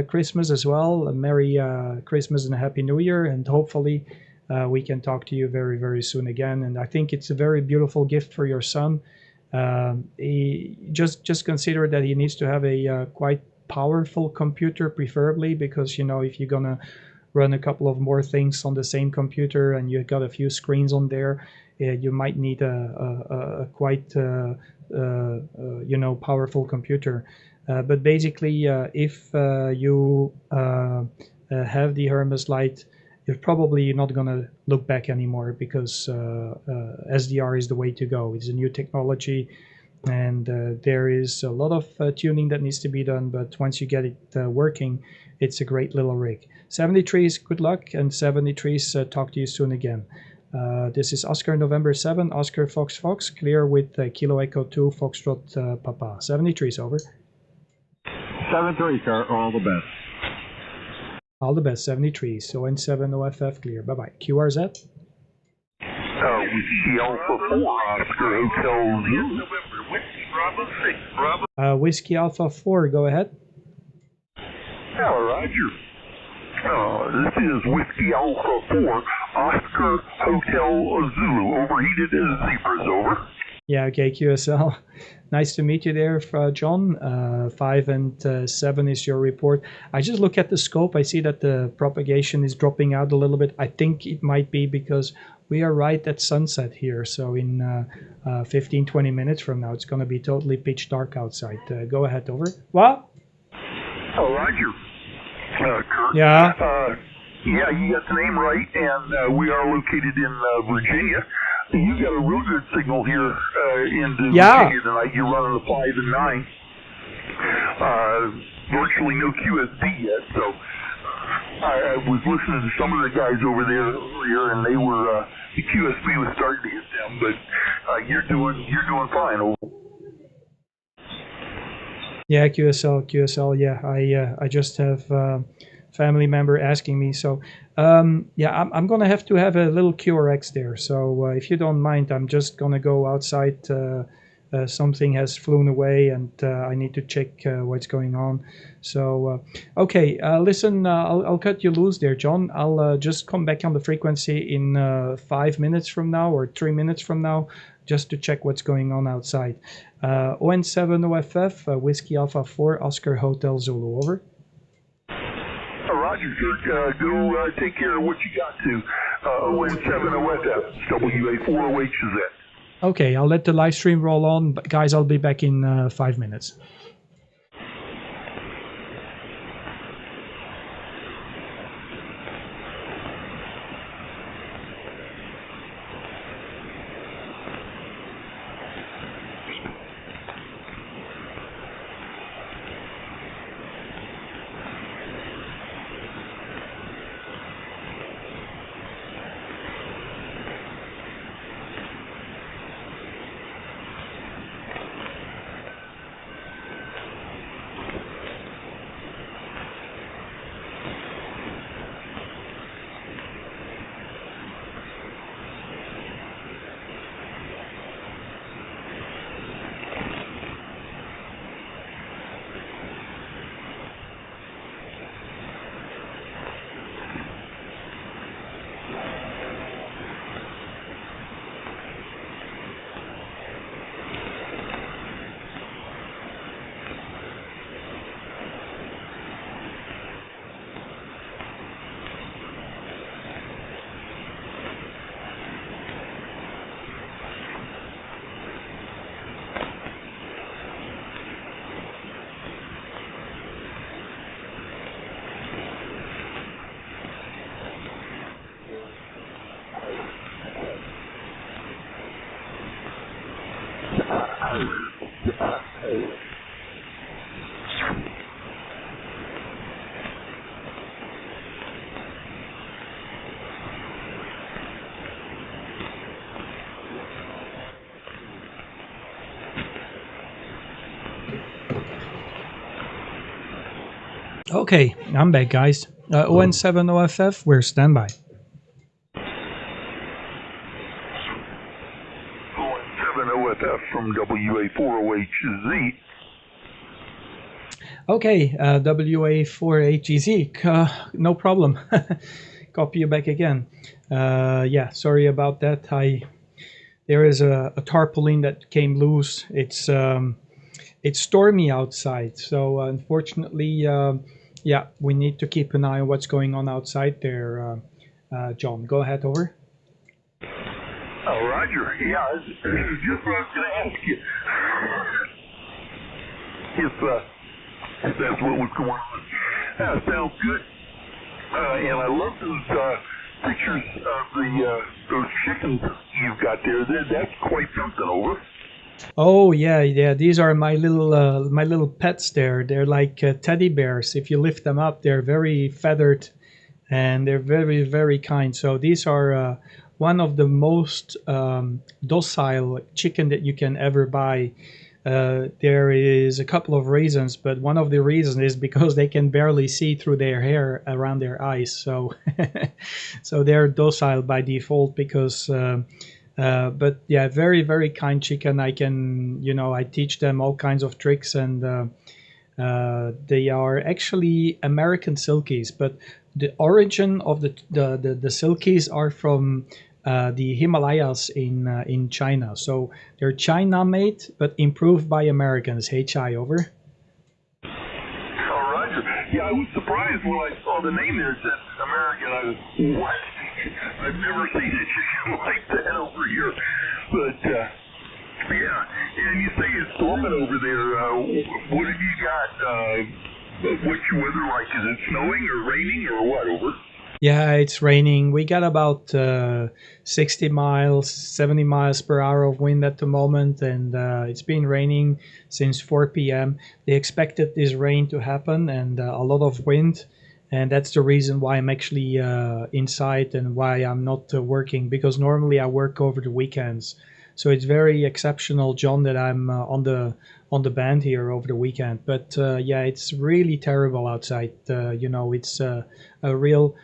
[SPEAKER 1] Christmas as well. A Merry Christmas and a Happy New Year. And hopefully we can talk to you very, very soon again. And I think it's a very beautiful gift for your son. Just consider that he needs to have a quite powerful computer, preferably, because, you know, if you're gonna run a couple of more things on the same computer and you've got a few screens on there, you might need a quite you know, powerful computer. But basically, if you have the Hermes Lite, you're probably not gonna look back anymore, because SDR is the way to go. It's a new technology, and there is a lot of tuning that needs to be done, but once you get it working, it's a great little rig. 73s, good luck, and 73s, talk to you soon again. This is Oscar November 7, Oscar Fox Fox, clear with Kilo Echo 2, Foxtrot Papa. 73s, over.
[SPEAKER 4] 73, Kurt, all the best.
[SPEAKER 1] All the best, 73s. So N7 OFF, clear. Bye-bye. QRZ?
[SPEAKER 3] Whiskey Alpha 4, Oscar Hotel Zulu. Whiskey Bravo 6, Bravo.
[SPEAKER 1] Whiskey Alpha 4, go ahead.
[SPEAKER 3] Hello, Roger. This is Whiskey Alpha 4, Oscar Hotel Zulu. Overheated as zebras, over.
[SPEAKER 1] Yeah, okay, QSL. Nice to meet you there, John. 5 and 7 is your report. I just look at the scope. I see that the propagation is dropping out a little bit. I think it might be because we are right at sunset here. So in 15-20 minutes from now, it's going to be totally pitch dark outside. Go ahead, over. What?
[SPEAKER 3] Oh, Roger. Kurt.
[SPEAKER 1] Yeah.
[SPEAKER 3] Yeah, you got the name right, and we are located in Virginia. You got a real good signal here in Virginia tonight. You're running the 5 and 9. Virtually no QSB yet, so I was listening to some of the guys over there earlier, and they were the QSB was starting to hit them, but you're doing fine.
[SPEAKER 1] Yeah, QSL. Yeah, I just have family member asking me. So yeah, I'm gonna have to have a little QRX there. So if you don't mind, I'm just gonna go outside. Something has flown away, and I need to check what's going on. So okay, listen, I'll cut you loose there, John. I'll just come back on the frequency in 5 minutes from now or 3 minutes from now, just to check what's going on outside. ON7 OFF, Whiskey Alpha 4, Oscar Hotel Zulu, over.
[SPEAKER 3] Roger, go take care of what you got to. ON7 OFF, WA4OH is it.
[SPEAKER 1] Okay, I'll let the live stream roll on. But guys, I'll be back in 5 minutes. Okay, I'm back, guys. ON7 OFF, we're standby.
[SPEAKER 5] ON7 OFF from WA4OHZ.
[SPEAKER 1] Okay, WA4HEZ, no problem. Copy you back again. Yeah, sorry about that. There is a tarpaulin that came loose. It's stormy outside, so unfortunately, yeah, we need to keep an eye on what's going on outside there. John, go ahead, over.
[SPEAKER 5] Oh, Roger. Yeah, I was just what I was going to ask you. If that's what was going on. Sounds good. And I love those pictures of those chickens you've got there. That's quite something, over.
[SPEAKER 1] Oh yeah. These are my little pets there. They're like teddy bears. If you lift them up, they're very feathered, and they're very, very kind. So these are one of the most docile chicken that you can ever buy. There is a couple of reasons, but one of the reasons is because they can barely see through their hair around their eyes. So, so they're docile by default because. But yeah, very, very kind chicken. I can, I teach them all kinds of tricks, and they are actually American Silkies. But the origin of the Silkies are from the Himalayas in China. So they're China made, but improved by Americans. HI, over.
[SPEAKER 5] Oh, Roger. Yeah, I was surprised when I saw the name there. It said American. I was, what? I've never seen a chicken like that over here. But, yeah, and you say it's storming over there. What have you got? What's your weather like? Is it snowing or raining or what, over?
[SPEAKER 1] Yeah, it's raining. We got about 60 miles, 70 miles per hour of wind at the moment, and it's been raining since 4 p.m. They expected this rain to happen and a lot of wind. And that's the reason why I'm actually inside and why I'm not working, because normally I work over the weekends. So it's very exceptional, John, that I'm on the band here over the weekend. But yeah, it's really terrible outside. It's a real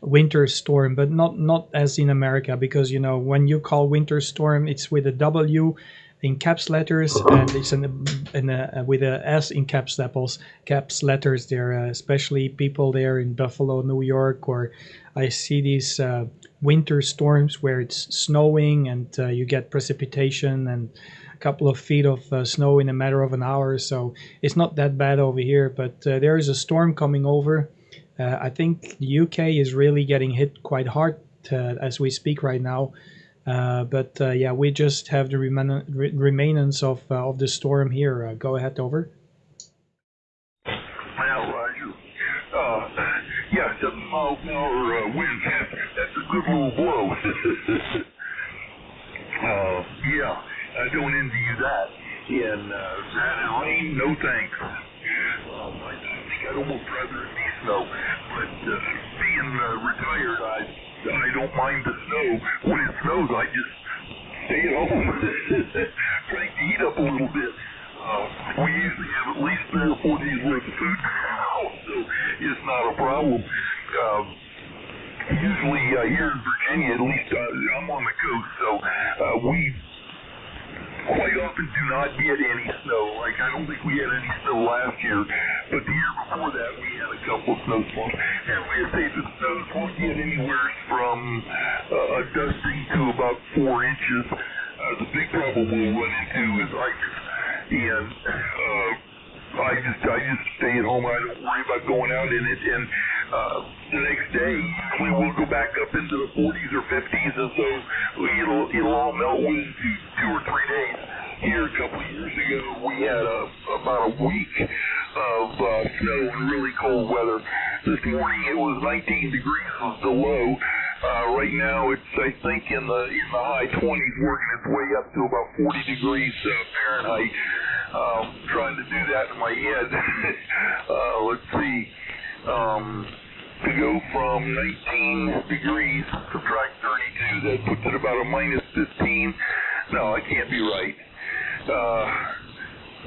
[SPEAKER 1] winter storm, but not as in America, because when you call winter storm, it's with a W in caps letters, and it's with a S in caps letters there, especially people there in Buffalo, New York, or I see these winter storms where it's snowing and you get precipitation and a couple of feet of snow in a matter of an hour. So it's not that bad over here, but there is a storm coming over. I think the UK is really getting hit quite hard as we speak right now. But yeah, we just have the remainance of the storm here. Go ahead, over.
[SPEAKER 5] Well, Roger. Yeah, 7 miles an hour wind. That's a good little blow. Yeah, I don't envy you that. And that and rain, no thanks. I think I'd almost rather it be snow. But being retired, I don't mind the snow. When it snows, I just stay at home, trying to eat up a little bit. We usually have at least 3 or 4 days worth of food now, so it's not a problem. Usually here in Virginia, at least I'm on the coast, so we quite often do not get any snow. Like, I don't think we had any snow last year, but the year before that we had a couple of snowstorms. And we say the snows won't get anywhere from a dusting to about 4 inches. The big problem we'll run into is ice. And I just stay at home. I don't worry about going out in it. And the next day, usually we'll go back up into the 40s or 50s, and so it'll all melt within 2 or 3 days. Here a couple of years ago, we had about a week of snow and really cold weather. This morning it was 19 degrees was the low. Right now it's, I think, in the high 20s, working its way up to about 40 degrees Fahrenheit. Trying to do that in my head. Let's see. To go from 19 degrees, subtract 32, that puts it about a minus 15. No, I can't be right.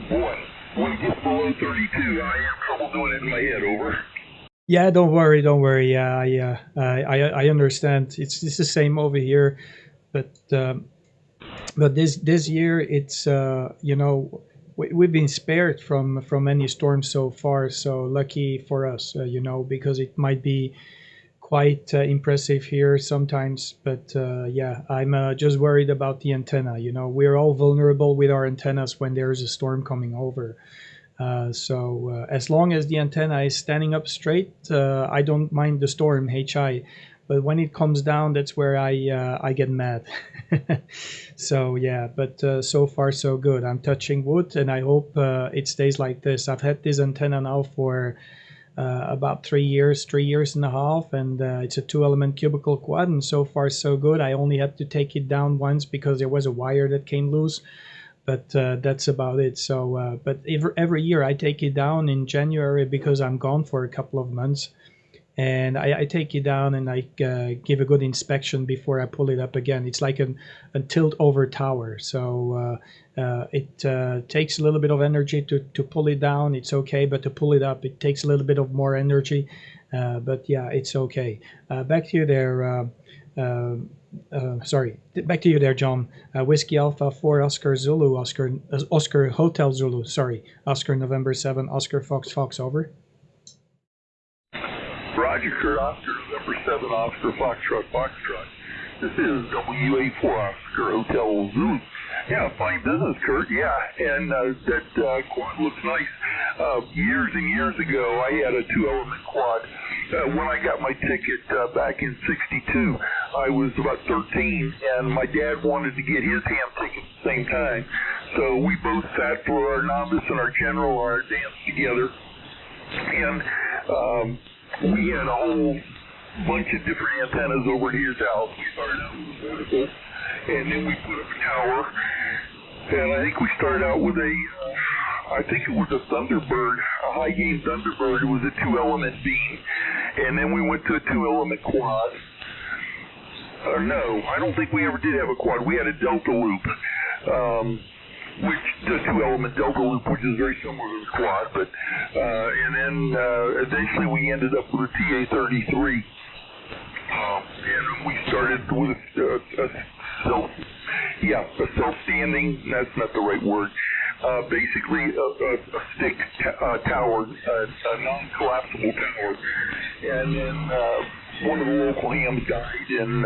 [SPEAKER 5] Boy, when it gets below 32, I have trouble doing it in my head. Over.
[SPEAKER 1] Yeah, don't worry, don't worry. Yeah, I understand. It's the same over here, but this year it's you know, we've been spared from any storms so far. So lucky for us, you know, because it might be quite impressive here sometimes. But yeah, I'm just worried about the antenna. You know, we're all vulnerable with our antennas when there's a storm coming over. So as long as the antenna is standing up straight, I don't mind the storm, HI. But when it comes down, that's where I get mad. So yeah, but so far so good. I'm touching wood, and I hope it stays like this. I've had this antenna now for about 3 years, 3.5 years, and it's a 2-element cubicle quad, and so far so good. I only had to take it down once because there was a wire that came loose. But that's about it. So, but every year I take it down in January because I'm gone for a couple of months, and I take it down and I give a good inspection before I pull it up again. It's like a tilt over tower, so it takes a little bit of energy to pull it down. It's okay, but to pull it up, it takes a little bit of more energy. But yeah, it's okay. Back to you there. Sorry, back to you there, John. Whiskey Alpha 4 Oscar Zulu, Oscar Hotel Zulu, sorry. Oscar November 7, Oscar Fox Fox, over.
[SPEAKER 5] Roger, Kurt, Oscar November 7, Oscar Foxtrot Foxtrot. This is WA4 Oscar Hotel Zulu. Yeah, fine business, Kurt. Yeah, and that quad looks nice. Years and years ago, I had a 2-element quad. When I got my ticket back in '62, I was about 13, and my dad wanted to get his ham ticket at the same time. So we both sat for our novice and our general, our dance together. And we had a whole bunch of different antennas over at his house. We started out with a vertical, and then we put up a tower. And I think we started out with I think it was a Thunderbird, a high gain Thunderbird. It was a 2-element beam. And then we went to a 2-element quad. No, I don't think we ever did have a quad. We had a Delta Loop, which the 2-element Delta Loop, which is very similar to the quad. But and then eventually we ended up with a TA-33, and we started with a self-standing. That's not the right word. Basically a stick tower, a non-collapsible tower, and then one of the local hams died, and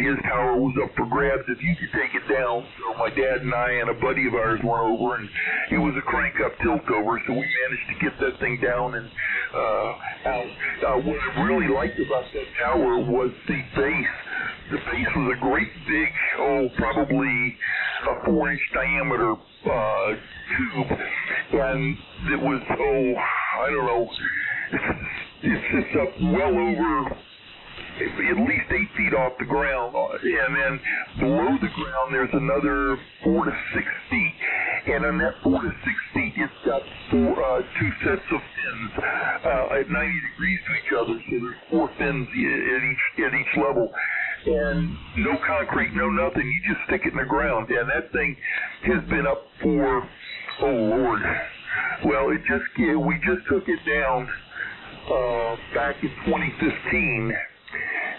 [SPEAKER 5] his tower was up for grabs if you could take it down. So my dad and I and a buddy of ours went over, and it was a crank-up tilt-over, so we managed to get that thing down and out. What I really liked about that tower was the base. The base was a great big, probably a 4-inch diameter tube, and it was, I don't know, it's just up well over at least 8 feet off the ground, and then below the ground there's another 4 to 6 feet, and on that 4 to 6 feet it's got 2 sets of fins at 90 degrees to each other, so there's 4 fins at each level. And no concrete, no nothing. You just stick it in the ground. And that thing has been up for, oh Lord. Well, we just took it down back in 2015.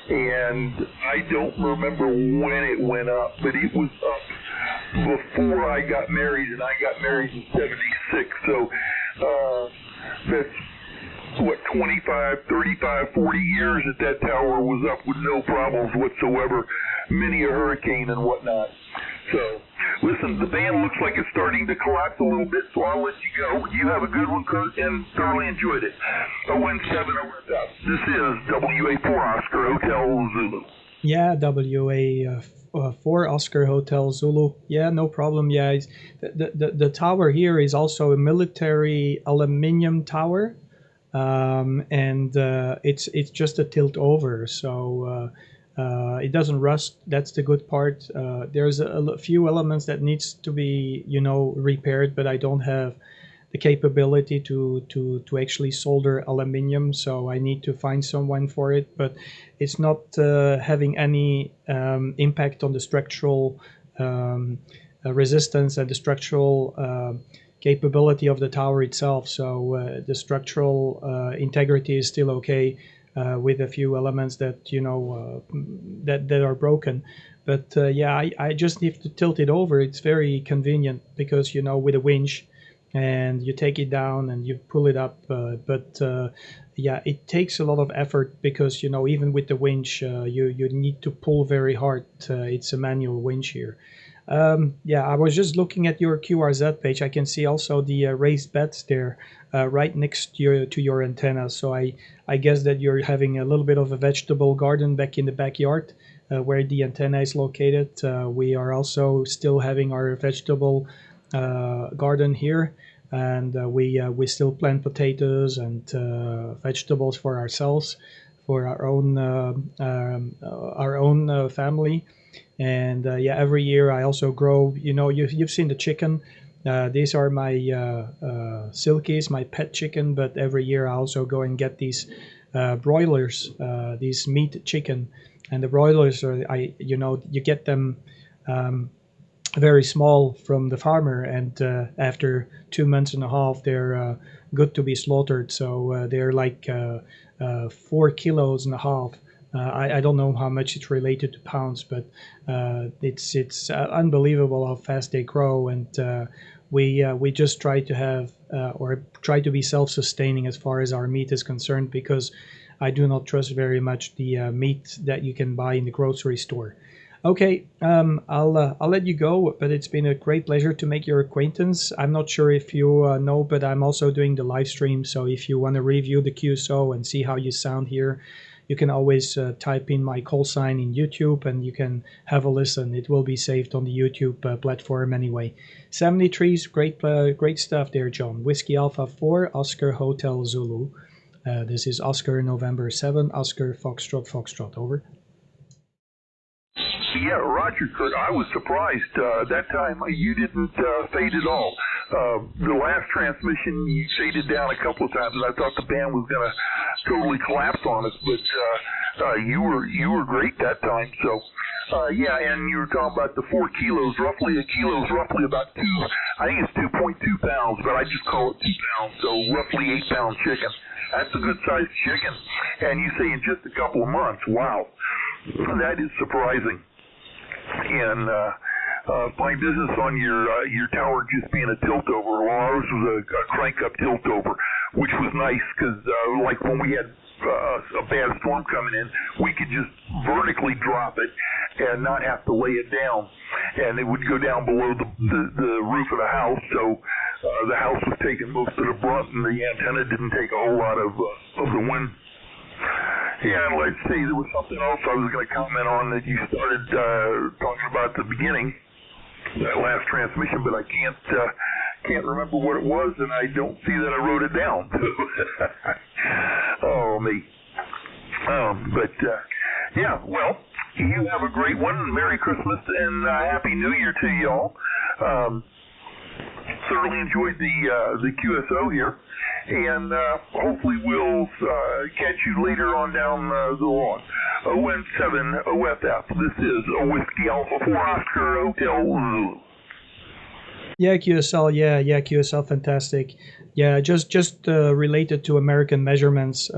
[SPEAKER 5] And I don't remember when it went up, but it was up before I got married, and I got married in '76. So that's 25, 35, 40 years that tower was up with no problems whatsoever, many a hurricane and whatnot. So, listen, the band looks like it's starting to collapse a little bit, so I'll let you go. You have a good one, Kurt, and thoroughly enjoyed it. 017 over at that. This is WA4 Oscar Hotel Zulu.
[SPEAKER 1] Yeah, WA4 Oscar Hotel Zulu. Yeah, no problem. Yeah, the tower here is also a military aluminium tower. And it's just a tilt over, so it doesn't rust. That's the good part. There's a few elements that needs to be, repaired, but I don't have the capability to actually solder aluminium, so I need to find someone for it. But it's not having any impact on the structural resistance and the structural capability of the tower itself. So the structural integrity is still okay with a few elements that that are broken. But yeah, I just need to tilt it over. It's very convenient because with a winch, and you take it down and you pull it up. But yeah, it takes a lot of effort because even with the winch, you need to pull very hard. It's a manual winch here. Yeah, I was just looking at your QRZ page. I can see also the raised beds there, right next to your antenna. So I guess that you're having a little bit of a vegetable garden back in the backyard where the antenna is located. We are also still having our vegetable garden here, and we still plant potatoes and vegetables for ourselves, for our own family. And yeah, every year I also grow. You've seen the chicken. These are my silkies, my pet chicken. But every year I also go and get these broilers, these meat chicken. And the broilers are, you get them very small from the farmer, and after 2 months and a half, they're good to be slaughtered. So they're like 4 kilos and a half. I don't know how much it's related to pounds, but it's unbelievable how fast they grow. And we just try to have or try to be self-sustaining as far as our meat is concerned, because I do not trust very much the meat that you can buy in the grocery store. Okay, I'll let you go, but it's been a great pleasure to make your acquaintance. I'm not sure if you know, but I'm also doing the live stream. So if you want to review the QSO and see how you sound here, you can always type in my call sign in YouTube and you can have a listen. It will be saved on the YouTube platform anyway. 73 is great stuff there, John. Whiskey Alpha 4, Oscar Hotel Zulu. This is Oscar November 7, Oscar Foxtrot, over.
[SPEAKER 5] Yeah, Roger, Kurt, I was surprised. That time you didn't fade at all. The last transmission, you faded down a couple of times, and I thought the band was going to totally collapse on us, but you were great that time. So, yeah, and you were talking about the 4 kilos. Roughly a kilo is roughly about I think it's 2.2 pounds, but I just call it 2 pounds, so roughly 8-pound chicken. That's a good-sized chicken. And you say in just a couple of months. Wow. That is surprising. And my business on your tower just being a tilt over. Well, ours was a crank up tilt over, which was nice because like when we had a bad storm coming in, we could just vertically drop it and not have to lay it down, and it would go down below the roof of the house. So the house was taking most of the brunt, and the antenna didn't take a whole lot of the wind. Yeah, and let's see, there was something else I was going to comment on that you started talking about at the beginning, that last transmission, but I can't remember what it was, and I don't see that I wrote it down. Oh, me. But, yeah, well, you have a great one. Merry Christmas and Happy New Year to you all. Thoroughly enjoyed the QSO here. And hopefully we'll catch you later on down the lawn. ON7 OFF. This is a Whiskey Alpha 4 Oscar Hotel Zulu.
[SPEAKER 1] Yeah, QSL. Yeah, QSL, fantastic. Yeah, just related to American measurements.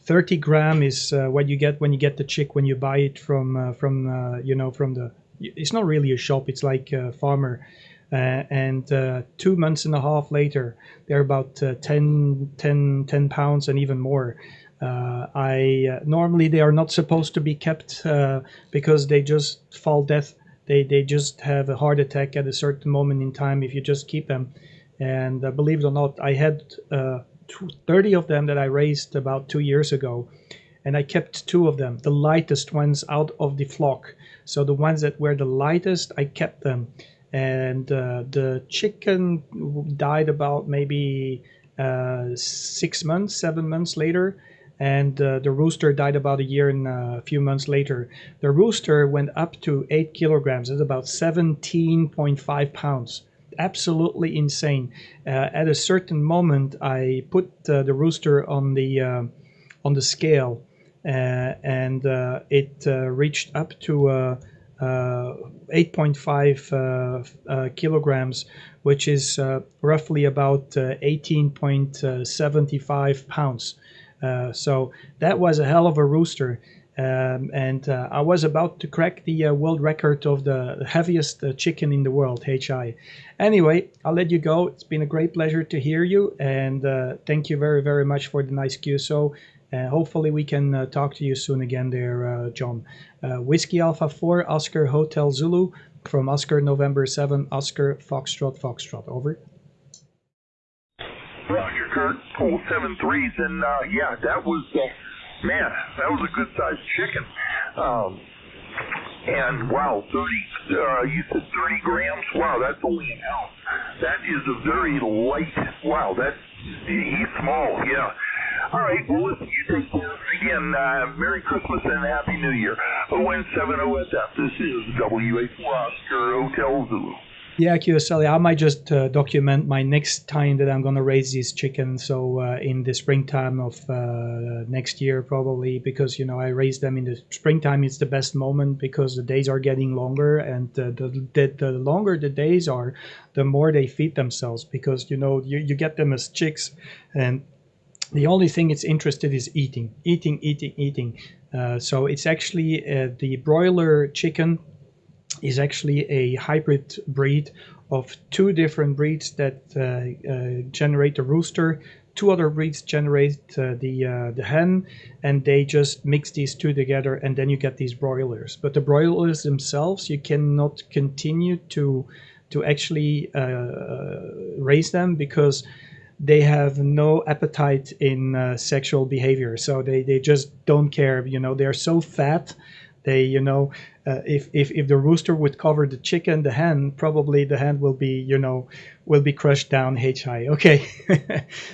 [SPEAKER 1] 30 gram is what you get when you get the chick when you buy it from the. It's not really a shop. It's like a farmer. And 2 months and a half later, they're about 10 pounds and even more. Normally they are not supposed to be kept because they just fall dead. They just have a heart attack at a certain moment in time if you just keep them. And believe it or not, I had 30 of them that I raised about 2 years ago, and I kept 2 of them, the lightest ones out of the flock. So the ones that were the lightest, I kept them. And the chicken died about maybe 6 months, 7 months later. And the rooster died about a year and a few months later. The rooster went up to 8 kilograms. That's about 17.5 pounds. Absolutely insane. At a certain moment, I put the rooster on the scale, and it reached up to 8.5 kilograms, which is roughly about 18.75 pounds. So that was a hell of a rooster. And I was about to crack the world record of the heaviest chicken in the world, HI. Anyway, I'll let you go. It's been a great pleasure to hear you, and thank you very, very much for the nice QSO. Hopefully we can talk to you soon again there, John. Whiskey Alpha 4, Oscar Hotel Zulu, from Oscar November 7, Oscar Foxtrot Foxtrot. Over.
[SPEAKER 5] Roger, Kurt. 073s, and yeah, that was, man, that was a good-sized chicken. And wow, 30, you said 30 grams? Wow, that's only an ounce. That is a very light, wow, he's small, yeah. All right, well, listen, you take care. Again, Merry Christmas and Happy New Year. ON70SF, this is WA4 Oscar Hotel Zulu.
[SPEAKER 1] Yeah, QSL, I might just document my next time that I'm going to raise these chickens. So in the springtime of next year, probably, because, you know, I raise them in the springtime. It's the best moment because the days are getting longer, and the longer the days are, the more they feed themselves, because, you know, you get them as chicks, and the only thing it's interested is eating. So it's actually the broiler chicken is actually a hybrid breed of two different breeds that generate the rooster. Two other breeds generate the hen, and they just mix these two together, and then you get these broilers. But the broilers themselves, you cannot continue to actually raise them, because they have no appetite in sexual behavior. So they just don't care. You know, they're so fat. They, you know, if the rooster would cover the chicken, the hen, probably the hen will be, you know, will be crushed down HI. Okay,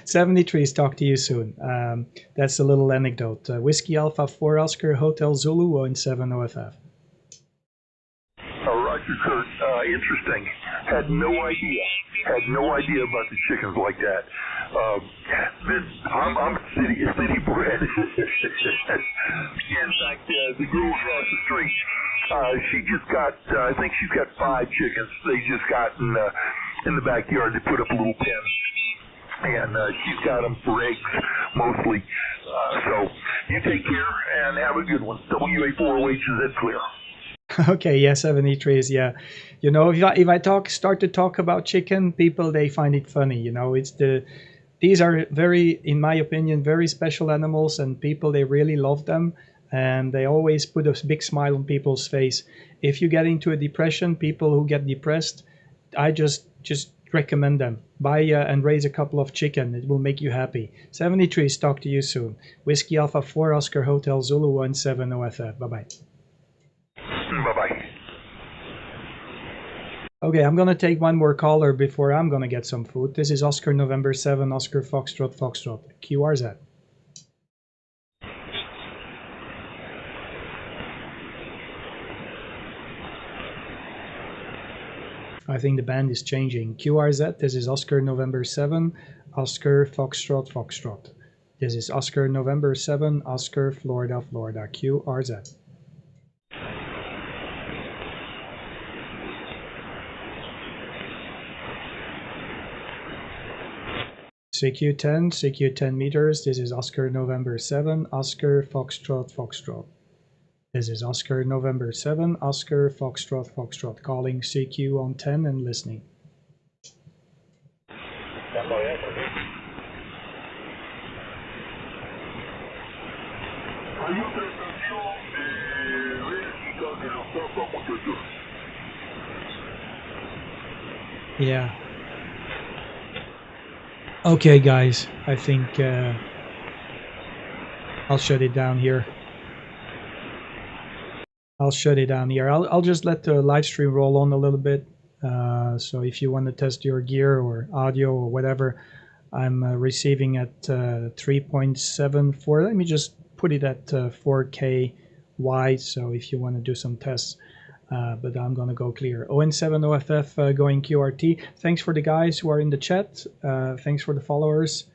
[SPEAKER 1] 73s, talk to you soon. That's a little anecdote. Whiskey Alpha 4 Oscar Hotel Zulu on 7 OFF.
[SPEAKER 5] Roger, Kurt. Interesting. Had no idea about the chickens like that. I'm city bred. In fact, the girl across the street, she just got, I think she's got 5 chickens. They just got in the backyard. They put up a little pen, and she's got them for eggs mostly. So you take care and have a good one. WA4OH is that clear.
[SPEAKER 1] Okay, yeah, 73s, yeah. You know, if I start to talk about chicken, people, they find it funny. You know, these are very, in my opinion, very special animals, and people, they really love them, and they always put a big smile on people's face. If you get into a depression, people who get depressed, I just recommend them. Buy and raise a couple of chicken. It will make you happy. 73s, talk to you soon. Whiskey Alpha 4 Oscar Hotel Zulu 17 OFF. Bye-bye.
[SPEAKER 5] Bye-bye.
[SPEAKER 1] Okay, I'm going to take one more caller before I'm going to get some food. This is Oscar November 7, Oscar Foxtrot Foxtrot. QRZ. I think the band is changing. QRZ, this is Oscar November 7, Oscar Foxtrot Foxtrot. This is Oscar November 7, Oscar Florida Florida. QRZ. CQ 10 meters. This is Oscar November 7, Oscar Foxtrot Foxtrot. This is Oscar November 7, Oscar Foxtrot Foxtrot, calling CQ on 10 and listening. Yeah. Okay, guys, I think I'll shut it down here. I'll just let the live stream roll on a little bit. So if you want to test your gear or audio or whatever, I'm receiving at 3.74. Let me just put it at 4K wide. So if you want to do some tests, but I'm going to go clear. ON7OFF going QRT. Thanks for the guys who are in the chat. Thanks for the followers.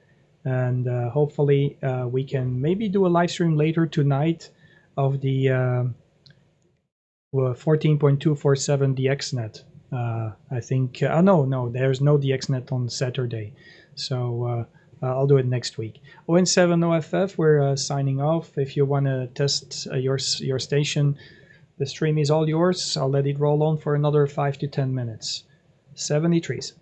[SPEAKER 1] And hopefully we can maybe do a live stream later tonight of the 14.247 DXNet. I think, no, there's no DXNet on Saturday. So I'll do it next week. ON7 OFF, we're signing off. If you want to test your station, the stream is all yours. I'll let it roll on for another 5 to 10 minutes. 73s.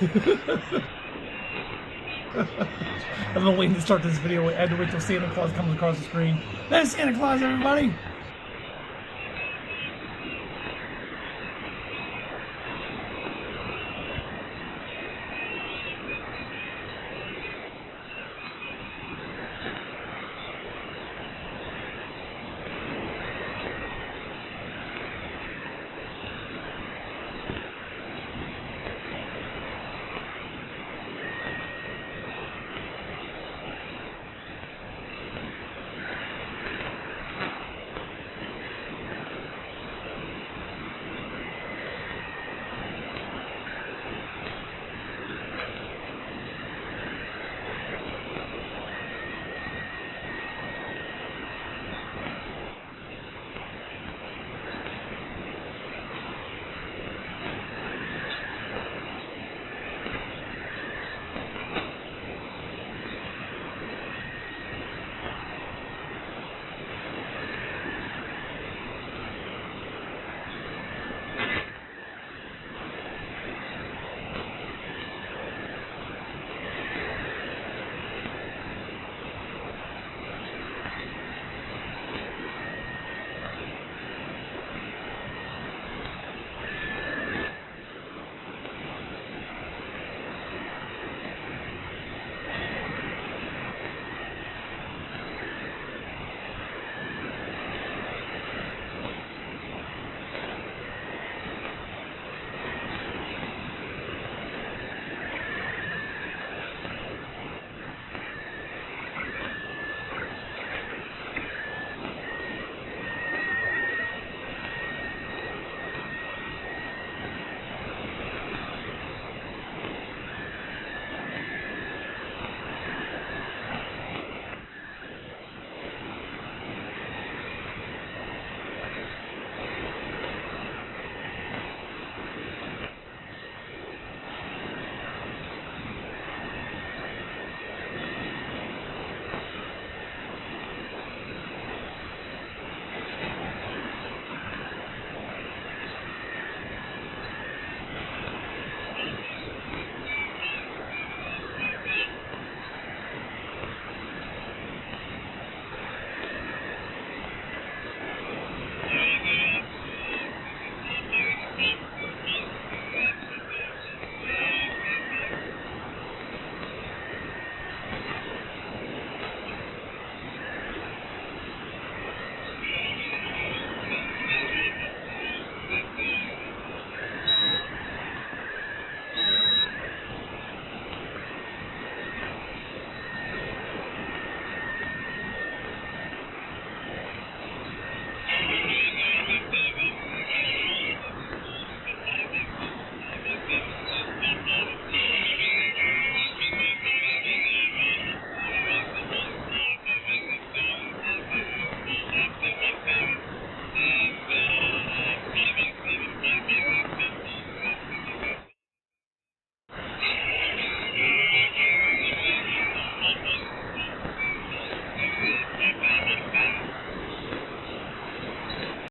[SPEAKER 6] I've been waiting to start this video. I had to wait till Santa Claus comes across the screen. There's Santa Claus, everybody!